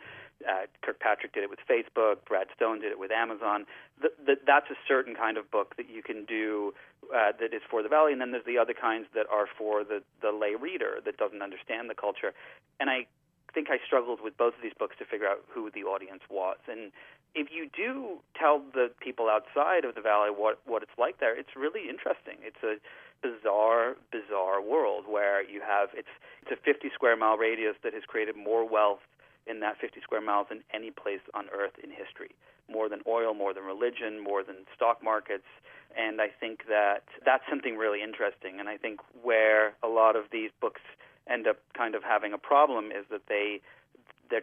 Kirkpatrick did it with Facebook. Brad Stone did it with Amazon. That's a certain kind of book that you can do that is for the Valley. And then there's the other kinds that are for the lay reader that doesn't understand the culture. And I think I struggled with both of these books to figure out who the audience was. And if you do tell the people outside of the Valley what it's like there, it's really interesting. It's a bizarre world where you have it's a 50 square mile radius that has created more wealth in that 50 square miles than any place on earth in history. More than oil, more than religion, more than stock markets. And I think that that's something really interesting. And I think where a lot of these books end up kind of having a problem is that they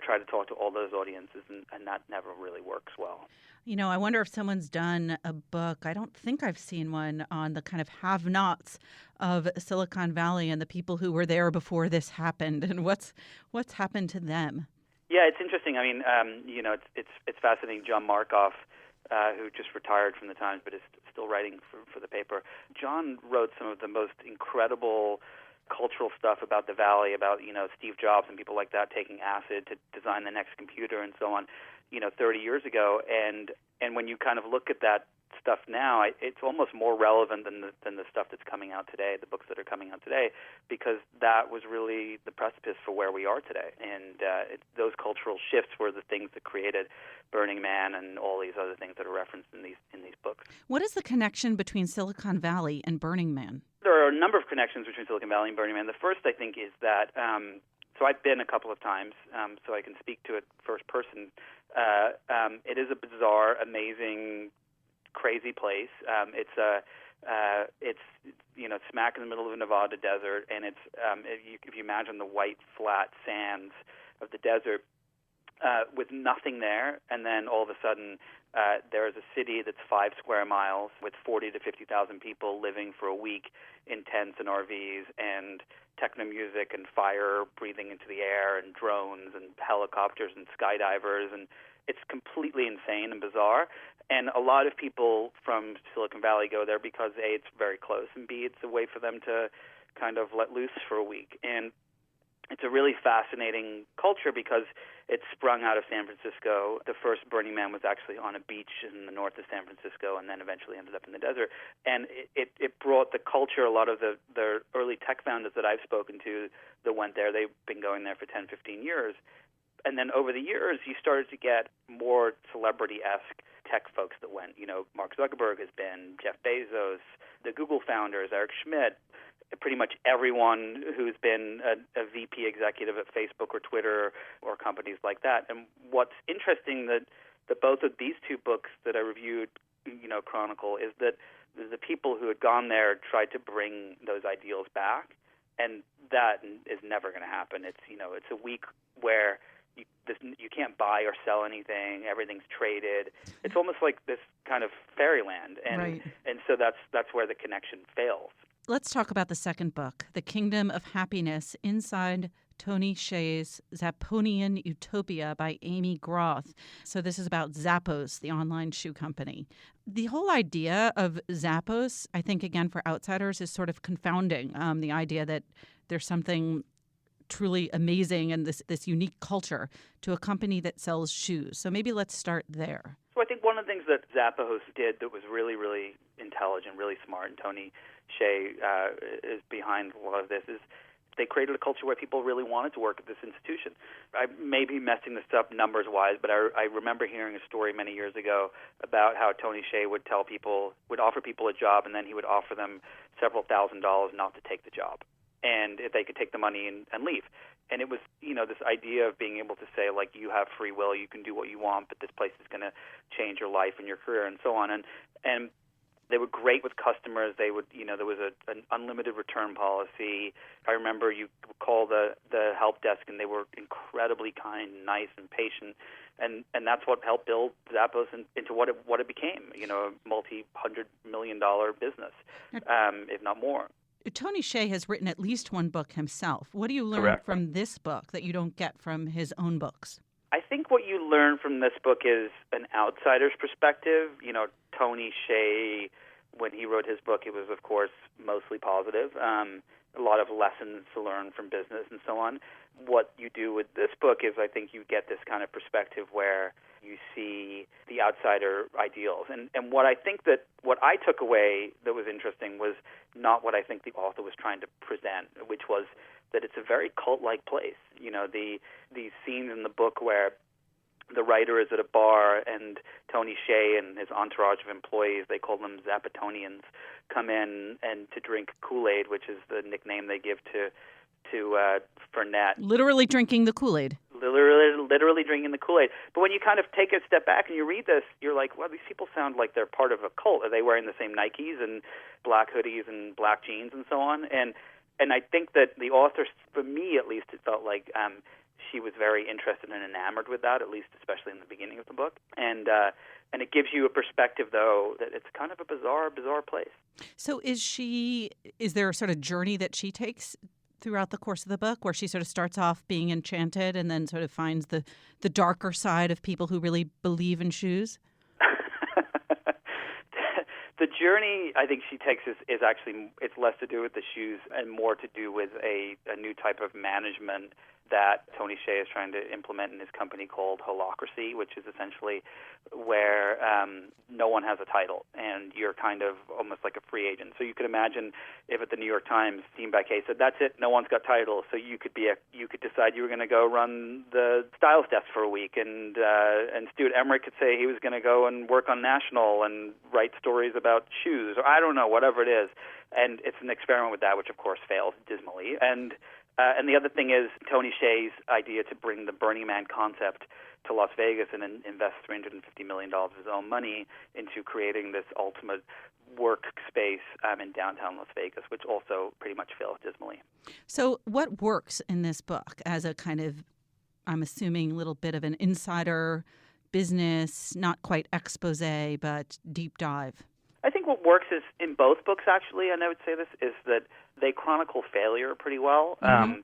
try to talk to all those audiences, and that never really works well. I wonder if someone's done a book, I don't think I've seen one, on the kind of have-nots of Silicon Valley and the people who were there before this happened, and what's happened to them. Yeah, it's interesting. It's fascinating. John Markoff, who just retired from the Times but is still writing for the paper. John wrote some of the most incredible cultural stuff about the Valley, about Steve Jobs and people like that taking acid to design the next computer and so on, 30 years ago. And when you kind of look at that stuff now, it's almost more relevant than the stuff that's coming out today, the books that are coming out today, because that was really the precipice for where we are today. And those cultural shifts were the things that created Burning Man and all these other things that are referenced in these books. What is the connection between Silicon Valley and Burning Man? There are a number of connections between Silicon Valley and Burning Man. The first, I think, is that so I've been a couple of times, so I can speak to it first person. It is a bizarre, amazing, crazy place. It's smack in the middle of the Nevada desert, and it's if you imagine the white flat sands of the desert with nothing there, and then all of a sudden there is a city that's 5 square miles with 40 to 50,000 people living for a week in tents and RVs and techno music and fire breathing into the air and drones and helicopters and skydivers, and it's completely insane and bizarre. And a lot of people from Silicon Valley go there because A, it's very close, and B, it's a way for them to kind of let loose for a week. And it's a really fascinating culture because it sprung out of San Francisco. The first Burning Man was actually on a beach in the north of San Francisco and then eventually ended up in the desert. And it brought the culture, a lot of the early tech founders that I've spoken to that went there, they've been going there for 10, 15 years. And then over the years, you started to get more celebrity-esque tech folks that went. You know, Mark Zuckerberg has been, Jeff Bezos, the Google founders, Eric Schmidt, pretty much everyone who's been a VP executive at Facebook or Twitter or companies like that. And what's interesting that both of these two books that I reviewed, chronicle, is that the people who had gone there tried to bring those ideals back, and that is never going to happen. It's it's a week where you can't buy or sell anything. Everything's traded. It's almost like this kind of fairyland, and Right. and so that's where the connection fails. Let's talk about the second book, The Kingdom of Happiness, Inside Tony Hsieh's Zapponian Utopia by Amy Groth. So this is about Zappos, the online shoe company. The whole idea of Zappos, I think, again, for outsiders, is sort of confounding. The idea that there's something truly amazing and this unique culture to a company that sells shoes. So maybe let's start there. So I think one of the things that Zappos did that was really, really intelligent, really smart, and Tony Hsieh is behind a lot of this, is they created a culture where people really wanted to work at this institution. I may be messing this up numbers-wise, but I remember hearing a story many years ago about how Tony Hsieh would offer people a job, and then he would offer them several $1,000s not to take the job, and if they could take the money and leave. And it was, this idea of being able to say, like, you have free will, you can do what you want, but this place is going to change your life and your career and so on. And they were great with customers. They would, there was an unlimited return policy. I remember you call the help desk, and they were incredibly kind, nice, and patient. And that's what helped build Zappos into what it became, a multi-$100-million business, if not more. Tony Hsieh has written at least one book himself. What do you learn Correct. from this book that you don't get from his own books? I think what you learn from this book is an outsider's perspective. Tony Hsieh, when he wrote his book, it was, of course, mostly positive. A lot of lessons to learn from business and so on. What you do with this book is, I think, you get this kind of perspective where you see the outsider ideals. And what I think that what I took away that was interesting was not what I think the author was trying to present, which was that it's a very cult-like place. These scenes in the book where the writer is at a bar and Tony Hsieh and his entourage of employees, they call them Zappotonians, come in and to drink Kool-Aid, which is the nickname they give to Fernet. Literally drinking the Kool-Aid. Literally drinking the Kool-Aid. But when you kind of take a step back and you read this, you're like, well, these people sound like they're part of a cult. Are they wearing the same Nikes and black hoodies and black jeans and so on? And I think that the author, for me at least, it felt like she was very interested and enamored with that, at least especially in the beginning of the book. And it gives you a perspective, though, that it's kind of a bizarre place. So is there a sort of journey that she takes throughout the course of the book where she sort of starts off being enchanted and then sort of finds the darker side of people who really believe in shoes? The journey I think she takes is actually, it's less to do with the shoes and more to do with a new type of management that Tony Hsieh is trying to implement in his company called Holacracy, which is essentially where no one has a title and you're kind of almost like a free agent. So you could imagine if at the New York Times, Dean Baquet said, "That's it, no one's got titles." So you could decide you were going to go run the styles desk for a week, and Stuart Emmerich could say he was going to go and work on National and write stories about shoes, or I don't know, whatever it is. And it's an experiment with that, which of course fails dismally. And the other thing is Tony Hsieh's idea to bring the Burning Man concept to Las Vegas and invest $350 million of his own money into creating this ultimate workspace in downtown Las Vegas, which also pretty much fails dismally. So what works in this book as a kind of, I'm assuming, little bit of an insider business, not quite expose, but deep dive? I think what works is in both books, actually, and I would say this, is that they chronicle failure pretty well. Mm-hmm.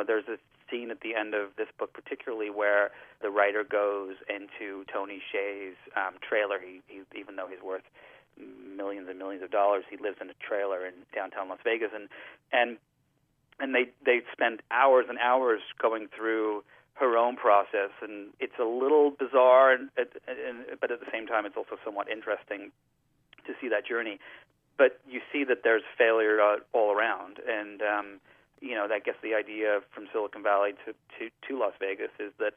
There's a scene at the end of this book particularly where the writer goes into Tony Hsieh's trailer. He even though he's worth millions and millions of dollars, he lives in a trailer in downtown Las Vegas, and and they spend hours and hours going through her own process, and it's a little bizarre, but at the same time, it's also somewhat interesting to see that journey. But you see that there's failure all around, and I guess the idea from Silicon Valley to Las Vegas is that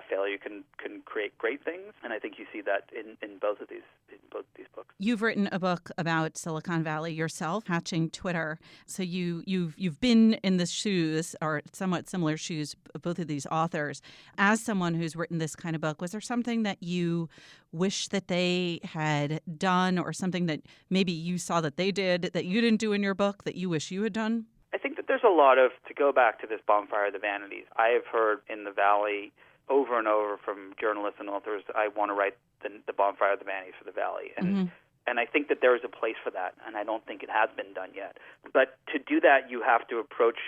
failure can create great things, and I think you see that in both of these books. You've written a book about Silicon Valley yourself, Hatching Twitter. So you've been in the shoes, or somewhat similar shoes, of both of these authors. As someone who's written this kind of book, was there something that you wish that they had done, or something that maybe you saw that they did that you didn't do in your book that you wish you had done? I think that there's a lot of, to go back to this Bonfire of the Vanities, I have heard in the Valley over and over from journalists and authors, I want to write the Bonfire of the Vanities for the Valley. And I think that there is a place for that, and I don't think it has been done yet. But to do that, you have to approach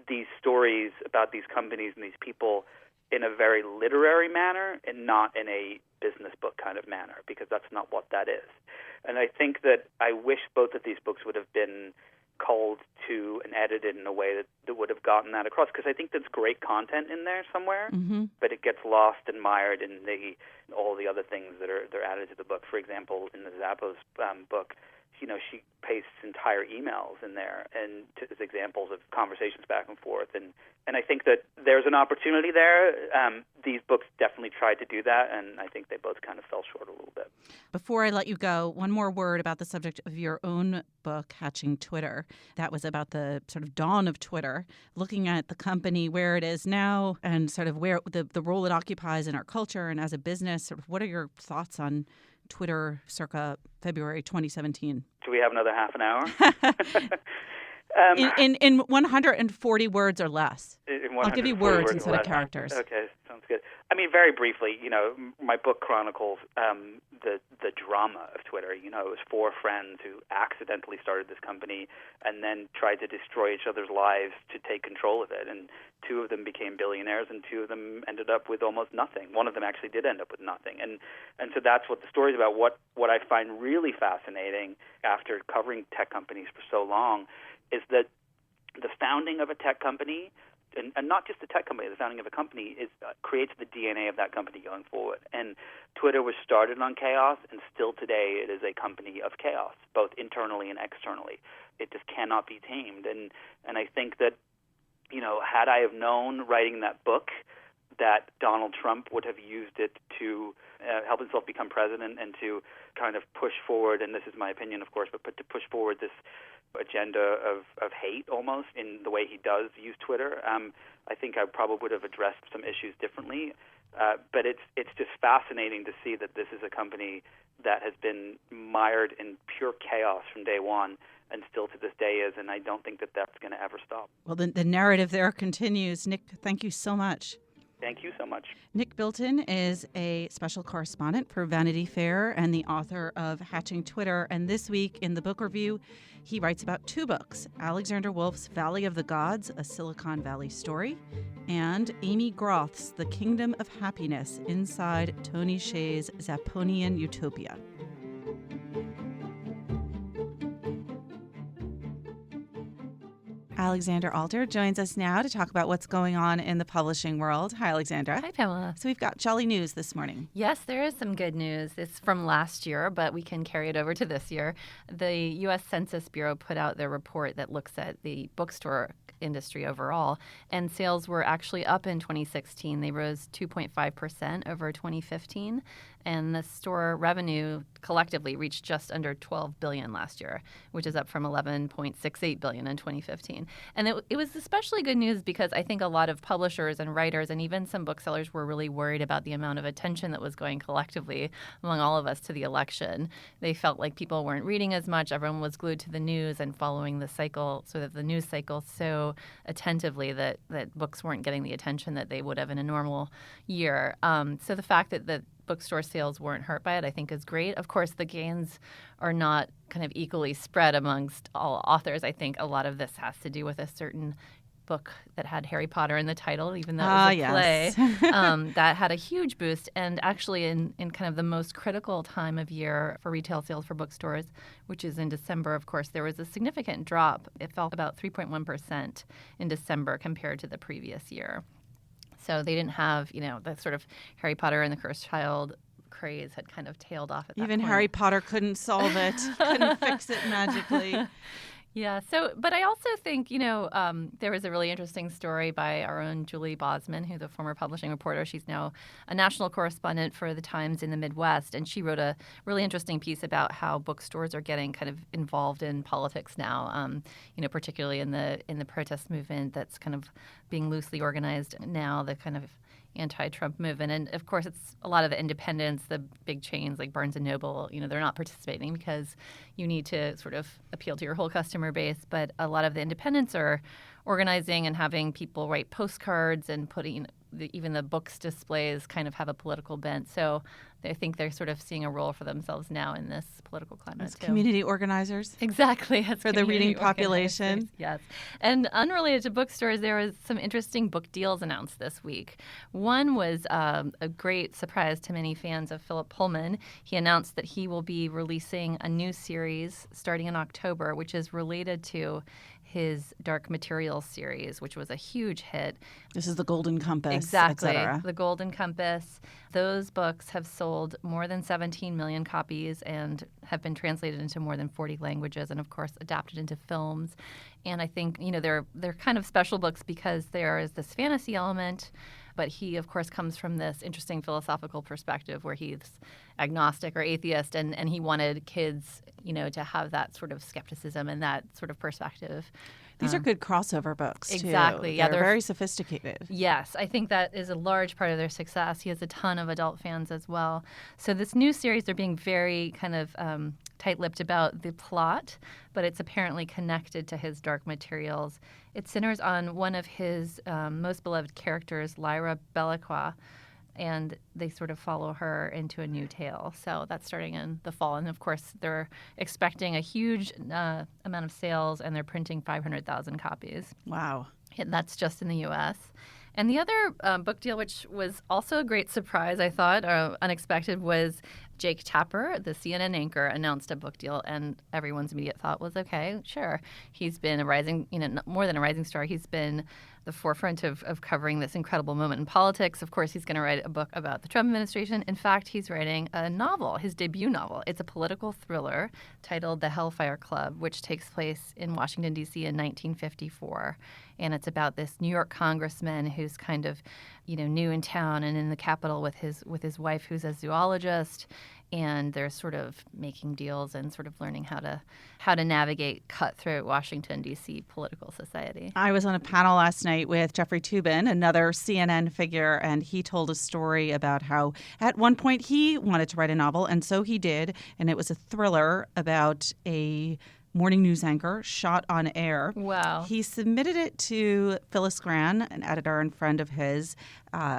these stories about these companies and these people in a very literary manner and not in a business book kind of manner, because that's not what that is. And I think that I wish both of these books would have been culled to and edited in a way that would have gotten that across, because I think there's great content in there somewhere, but it gets lost and mired in all the other things they're added to the book. For example, in the Zappos book, she pastes entire emails in there and as examples of conversations back and forth. And I think that there's an opportunity there. These books definitely tried to do that, and I think they both kind of fell short a little bit. Before I let you go, one more word about the subject of your own book, Hatching Twitter. That was about the sort of dawn of Twitter, looking at the company where it is now and sort of where the role it occupies in our culture and as a business. Sort of, what are your thoughts on Twitter circa February 2017? Do we have another half an hour? In 140 words or less. I'll give you words instead of characters. Okay, sounds good. I mean, very briefly, my book chronicles the drama of Twitter. It was four friends who accidentally started this company and then tried to destroy each other's lives to take control of it. And two of them became billionaires, and two of them ended up with almost nothing. One of them actually did end up with nothing. And so that's what the story's about. What I find really fascinating after covering tech companies for so long is that the founding of a tech company, and not just the tech company, the founding of a company creates the DNA of that company going forward. And Twitter was started on chaos, and still today it is a company of chaos, both internally and externally. It just cannot be tamed. And I think that, had I have known writing that book that Donald Trump would have used it to help himself become president and to kind of push forward, and this is my opinion, of course, but to push forward this agenda of hate almost in the way he does use Twitter, I think I probably would have addressed some issues differently. But it's just fascinating to see that this is a company that has been mired in pure chaos from day one, and still to this day is, and I don't think that that's going to ever stop. Well, the narrative there continues. Nick, thank you so much. Thank you so much. Nick Bilton is a special correspondent for Vanity Fair and the author of Hatching Twitter. And this week in the book review, he writes about two books, Alexander Wolf's Valley of the Gods, a Silicon Valley story, and Amy Groth's The Kingdom of Happiness, inside Tony Hsieh's Zapponian Utopia. Alexandra Alter joins us now to talk about what's going on in the publishing world. Hi, Alexandra. Hi, Pamela. So we've got jolly news this morning. Yes, there is some good news. It's from last year, but we can carry it over to this year. The U.S. Census Bureau put out their report that looks at the bookstore industry overall, and sales were actually up in 2016. They rose 2.5% over 2015, and the store revenue collectively reached just under $12 billion last year, which is up from $11.68 billion in 2015. And it was especially good news because I think a lot of publishers and writers and even some booksellers were really worried about the amount of attention that was going collectively among all of us to the election. They felt like people weren't reading as much. Everyone was glued to the news and following the cycle, sort of the news cycle, so attentively that books weren't getting the attention that they would have in a normal year. So the fact that the bookstore sales weren't hurt by it, I think, is great. Of course, the gains are not kind of equally spread amongst all authors. I think a lot of this has to do with a certain book that had Harry Potter in the title, even though it was a play, that had a huge boost. And actually in kind of the most critical time of year for retail sales for bookstores, which is in December, of course, there was a significant drop. It fell about 3.1% in December compared to the previous year. So they didn't have, the sort of Harry Potter and the Cursed Child craze had kind of tailed off at that point. Even Harry Potter couldn't solve it, couldn't fix it magically. Yeah. So, but I also think, there was a really interesting story by our own Julie Bosman, who's a former publishing reporter. She's now a national correspondent for the Times in the Midwest. And she wrote a really interesting piece about how bookstores are getting kind of involved in politics now, particularly in the protest movement that's kind of being loosely organized now, the kind of anti-Trump movement. And of course, it's a lot of the independents, the big chains like Barnes & Noble, they're not participating because you need to sort of appeal to your whole customer base. But a lot of the independents are organizing and having people write postcards and putting even the books displays kind of have a political bent. So I think they're sort of seeing a role for themselves now in this political climate, too. Community organizers? Exactly. For the reading population? Yes. And unrelated to bookstores, there was some interesting book deals announced this week. One was a great surprise to many fans of Philip Pullman. He announced that he will be releasing a new series starting in October, which is related to his Dark Materials series, which was a huge hit. This is the Golden Compass, exactly, et cetera. The Golden Compass. Those books have sold more than 17 million copies and have been translated into more than 40 languages and, of course, adapted into films. And I think, they're kind of special books because there is this fantasy element, but he, of course, comes from this interesting philosophical perspective where he's agnostic or atheist, and he wanted kids, to have that sort of skepticism and that sort of perspective. These are good crossover books, too. Exactly. Yeah, they're very sophisticated. Yes, I think that is a large part of their success. He has a ton of adult fans as well. So this new series, they're being very kind of tight-lipped about the plot, but it's apparently connected to his Dark Materials. It centers on one of his most beloved characters, Lyra Belacqua, and they sort of follow her into a new tale. So that's starting in the fall. And, of course, they're expecting a huge amount of sales, and they're printing 500,000 copies. Wow. And that's just in the U.S. And the other book deal, which was also a great surprise, I thought, unexpected, was Jake Tapper, the CNN anchor, announced a book deal, and everyone's immediate thought was, okay, sure. He's been a rising, more than a rising star. He's been the forefront of covering this incredible moment in politics. Of course, he's going to write a book about the Trump administration. In fact, he's writing a novel, his debut novel. It's a political thriller titled The Hellfire Club, which takes place in Washington, D.C. in 1954. And it's about this New York congressman who's kind of, new in town and in the Capitol with his wife, who's a zoologist. And they're sort of making deals and sort of learning how to navigate cutthroat Washington, D.C. political society. I was on a panel last night with Jeffrey Toobin, another CNN figure, and he told a story about how at one point he wanted to write a novel, and so he did, and it was a thriller about a morning news anchor shot on air. Wow. He submitted it to Phyllis Gran, an editor and friend of his.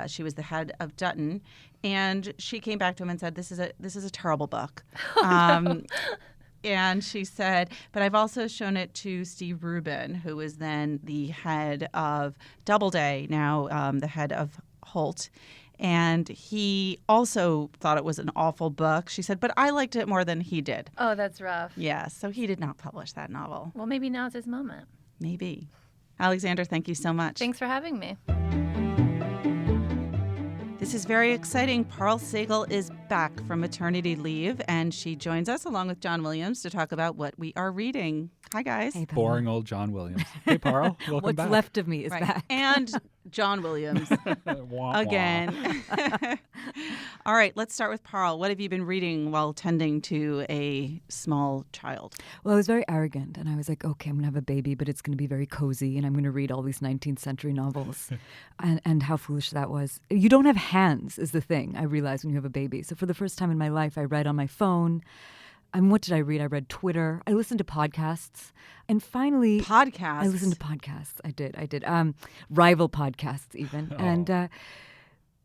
She was the head of Dutton, and she came back to him and said, "This is a terrible book." No. And she said, "But I've also shown it to Steve Rubin, who was then the head of Doubleday, now the head of Holt." And he also thought it was an awful book. She said, but I liked it more than he did. Oh, that's rough. Yeah, so he did not publish that novel. Well, maybe now's his moment. Maybe. Alexander, thank you so much. Thanks for having me. This is very exciting. Parl Sagal is back from maternity leave, and she joins us along with John Williams to talk about what we are reading. Hi, guys. Hey, boring old John Williams. Hey, Parl. Welcome What's back. left of me is Right. back. And John Williams Wah, again. All right, let's start with Parl. What have you been reading while tending to a small child? Well, I was very arrogant, and I was like, okay, I'm going to have a baby, but it's going to be very cozy, and I'm going to read all these 19th century novels. and how foolish that was. You don't have hands is the thing, I realized, when you have a baby. So for the first time in my life, I read on my phone. What did I read? I read Twitter. I listened to podcasts. And finally... Podcasts? I listened to podcasts. I did. Rival podcasts, even. Oh. And...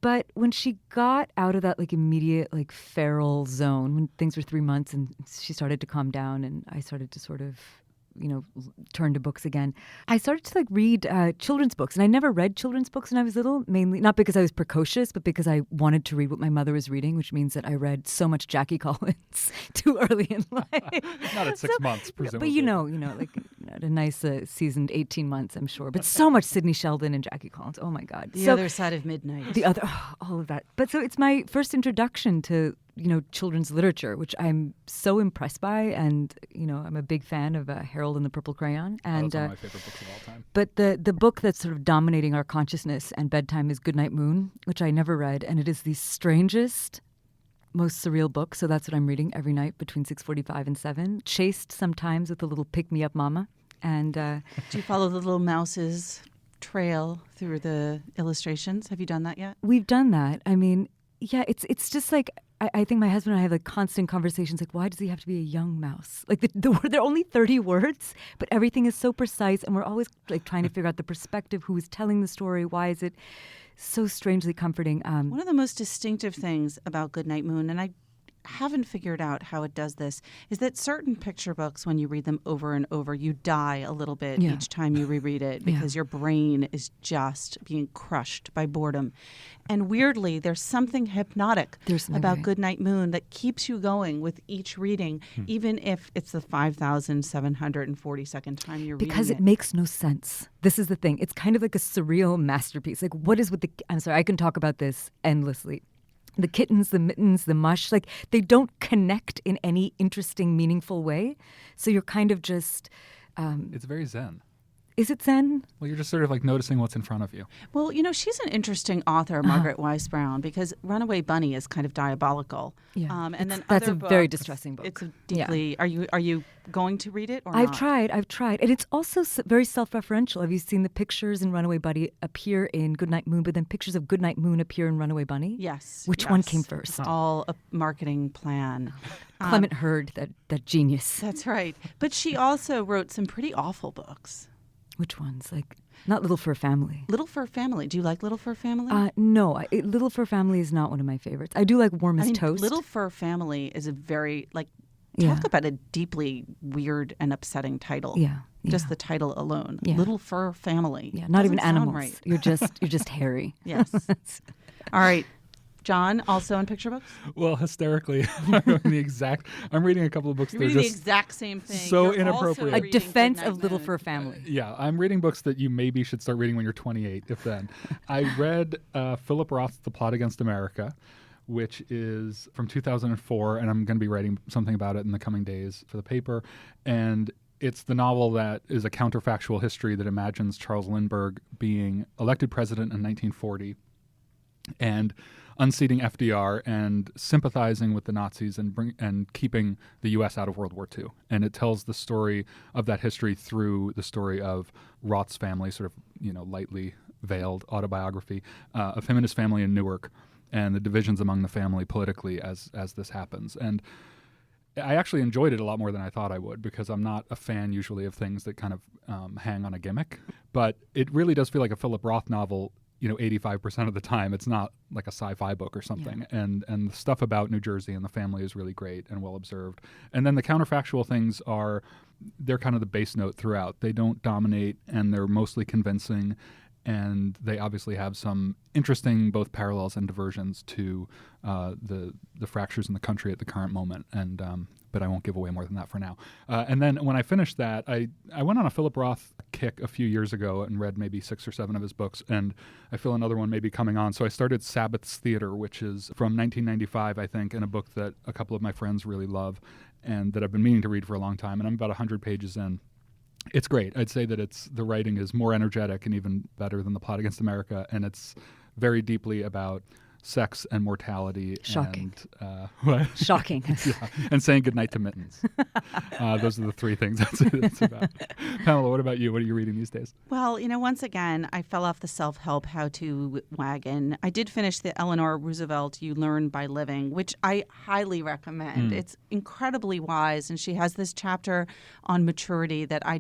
But when she got out of that immediate feral zone, when things were 3 months and she started to calm down and I started to sort of turn to books again. I started to read children's books, and I never read children's books when I was little, mainly not because I was precocious, but because I wanted to read what my mother was reading, which means that I read so much Jackie Collins too early in life. Not at 6 months, presumably. But at a nice seasoned 18 months, I'm sure. But so much Sidney Sheldon and Jackie Collins. Oh my God. The Other Side of Midnight. All of that. But so it's my first introduction to children's literature, which I'm so impressed by, and I'm a big fan of Harold and the Purple Crayon. And that's one of my favorite books of all time. But the book that's sort of dominating our consciousness and bedtime is Goodnight Moon, which I never read, and it is the strangest, most surreal book. So that's what I'm reading every night between 6:45 and 7. Chased sometimes with a little pick-me-up mama. And do you follow the little mouse's trail through the illustrations? Have you done that yet? We've done that. I mean, yeah, it's just I think my husband and I have constant conversations why does he have to be a young mouse? There are only 30 words, but everything is so precise, and we're always trying to figure out the perspective, who is telling the story, why is it so strangely comforting. One of the most distinctive things about Goodnight Moon, and I haven't figured out how it does this, is that certain picture books, when you read them over and over, you die a little bit each time you reread it because your brain is just being crushed by boredom. And weirdly, there's something hypnotic about Goodnight Moon that keeps you going with each reading, even if it's the 5,742nd time you're reading it. Because it makes no sense. This is the thing. It's kind of like a surreal masterpiece. What is with the... I'm sorry, I can talk about this endlessly. The kittens, the mittens, the mush, they don't connect in any interesting, meaningful way. So you're kind of just... it's very zen. Is it zen? Well, you're just sort of noticing what's in front of you. Well, she's an interesting author, Margaret Wise Brown, because Runaway Bunny is kind of diabolical. Yeah. And then that's other a very books, distressing book. It's a deeply... Yeah. Are you going to read it or I've not? tried. And it's also very self-referential. Have you seen the pictures in Runaway Bunny appear in Goodnight Moon, but then pictures of Goodnight Moon appear in Runaway Bunny? Yes. Which one came first? It's all a marketing plan. Clement Hurd, that genius. That's right. But she also wrote some pretty awful books. Which ones? Not Little Fur Family. Little Fur Family. Do you like Little Fur Family? No. Little Fur Family is not one of my favorites. I do like Warm as Toast. Little Fur Family is a very, talk about a deeply weird and upsetting title. Yeah. Just the title alone. Yeah. Little Fur Family. Yeah, not even animals. Right. You're just hairy. Yes. All right. John, also in picture books? Well, hysterically, I'm reading a couple of books. You're reading the exact same thing. So You're inappropriate. also A defense Goodnight of Little Moon. Fur Family. Yeah, I'm reading books that you maybe should start reading when you're 28, if then. I read Philip Roth's The Plot Against America, which is from 2004, and I'm going to be writing something about it in the coming days for the paper. And it's the novel that is a counterfactual history that imagines Charles Lindbergh being elected president in 1940 and unseating FDR and sympathizing with the Nazis and keeping the U.S. out of World War II. And it tells the story of that history through the story of Roth's family, sort of, lightly veiled autobiography of him and his family in Newark and the divisions among the family politically as this happens. And I actually enjoyed it a lot more than I thought I would, because I'm not a fan usually of things that kind of hang on a gimmick. But it really does feel like a Philip Roth novel 85% of the time. It's not like a sci-fi book or something. Yeah. And the stuff about New Jersey and the family is really great and well observed. And then the counterfactual things they're kind of the base note throughout. They don't dominate, and they're mostly convincing. And they obviously have some interesting both parallels and diversions to the fractures in the country at the current moment. And but I won't give away more than that for now. And then when I finished that, I went on a Philip Roth kick a few years ago and read maybe 6 or 7 of his books, and I feel another one may be coming on. So I started Sabbath's Theater, which is from 1995, I think, and a book that a couple of my friends really love and that I've been meaning to read for a long time. And I'm about 100 pages in. It's great. I'd say that the writing is more energetic and even better than The Plot Against America, and it's very deeply about sex and mortality. Shocking. And, what? Shocking. Yeah, and saying goodnight to mittens. Those are the 3 things it's about. Pamela, what about you? What are you reading these days? Well, once again, I fell off the self-help how-to wagon. I did finish the Eleanor Roosevelt You Learn by Living, which I highly recommend. It's incredibly wise, and she has this chapter on maturity that I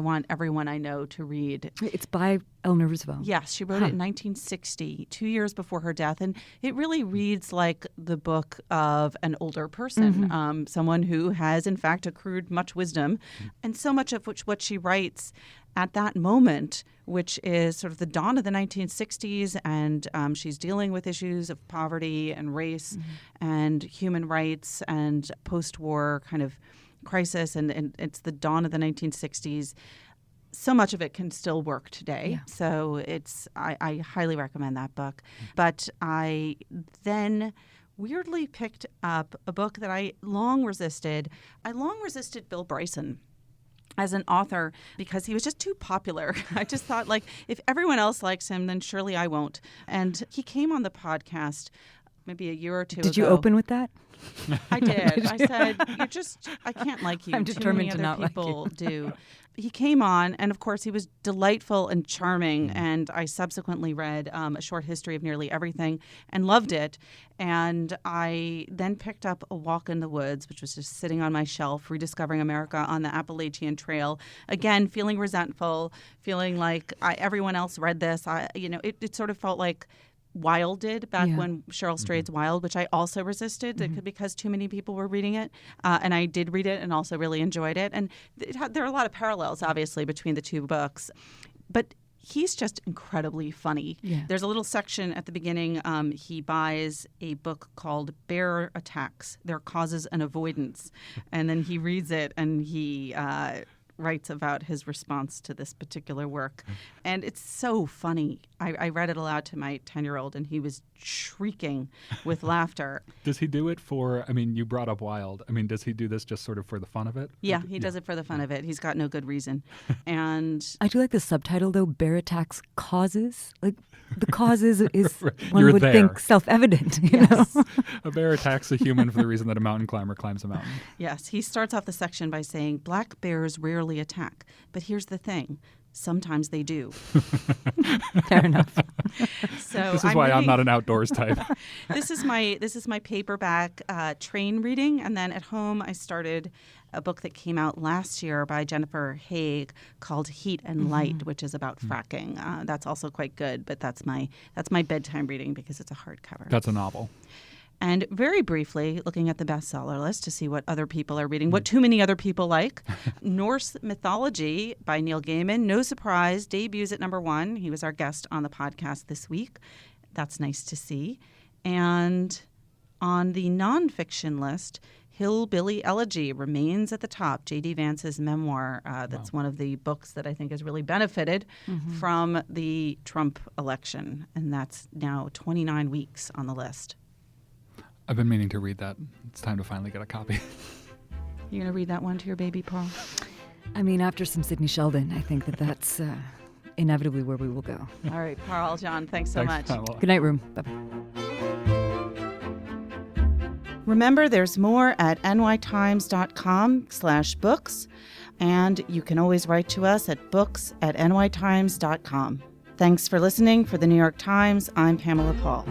want everyone I know to read. It's by Eleanor Roosevelt. Yes, she wrote it in 1960, 2 years before her death. And it really reads like the book of an older person, someone who has, in fact, accrued much wisdom. And so much of what she writes at that moment, which is sort of the dawn of the 1960s, and she's dealing with issues of poverty and race and human rights and post-war kind of crisis, and it's the dawn of the 1960s. So much of it can still work today. Yeah. So I highly recommend that book. But I then weirdly picked up a book that I long resisted. I long resisted Bill Bryson as an author because he was just too popular. I just thought, like, if everyone else likes him, then surely I won't. And he came on the podcast maybe a year or two ago. Did you open with that? I did. I said, I can't like you. I'm determined Too to many not other people like you. do. He came on, and of course, he was delightful and charming. And I subsequently read A Short History of Nearly Everything and loved it. And I then picked up A Walk in the Woods, which was just sitting on my shelf, rediscovering America on the Appalachian Trail. Again, feeling resentful, feeling like everyone else read this. It sort of felt like Wyld did back when Cheryl Strayed's Wyld, which I also resisted because too many people were reading it. And I did read it and also really enjoyed it. And there are a lot of parallels, obviously, between the two books. But he's just incredibly funny. Yeah. There's a little section at the beginning. He buys a book called Bear Attacks, Their Causes and Avoidance. And then he reads it and he writes about his response to this particular work. And it's so funny. I read it aloud to my 10-year-old, and he was shrieking with laughter. Does he do it for, you brought up Wyld. Does he do this just sort of for the fun of it? Yeah, he does it for the fun of it. He's got no good reason. And I do like the subtitle, though, Bear Attacks Causes. Like, the causes is one You're would there. think self-evident, you know? A bear attacks a human for the reason that a mountain climber climbs a mountain. Yes, he starts off the section by saying, black bears rarely attack, but here's the thing. Sometimes they do. Fair enough. So this is why I'm not an outdoors type. This is my paperback train reading, and then at home I started a book that came out last year by Jennifer Haig called Heat and Light, which is about fracking. That's also quite good, but that's my bedtime reading because it's a hardcover. That's a novel. And very briefly, looking at the bestseller list to see what other people are reading, what too many other people like. Norse Mythology by Neil Gaiman, no surprise, debuts at #1. He was our guest on the podcast this week. That's nice to see. And on the nonfiction list, Hillbilly Elegy remains at the top. J.D. Vance's memoir. That's one of the books that I think has really benefited from the Trump election. And that's now 29 weeks on the list. I've been meaning to read that. It's time to finally get a copy. You going to read that one to your baby, Paul? After some Sidney Sheldon, I think that's inevitably where we will go. All right, Paul, John, thanks so much. Pamela. Good night, room. Bye-bye. Remember, there's more at nytimes.com/books, and you can always write to us at books@nytimes.com. Thanks for listening. For the New York Times, I'm Pamela Paul.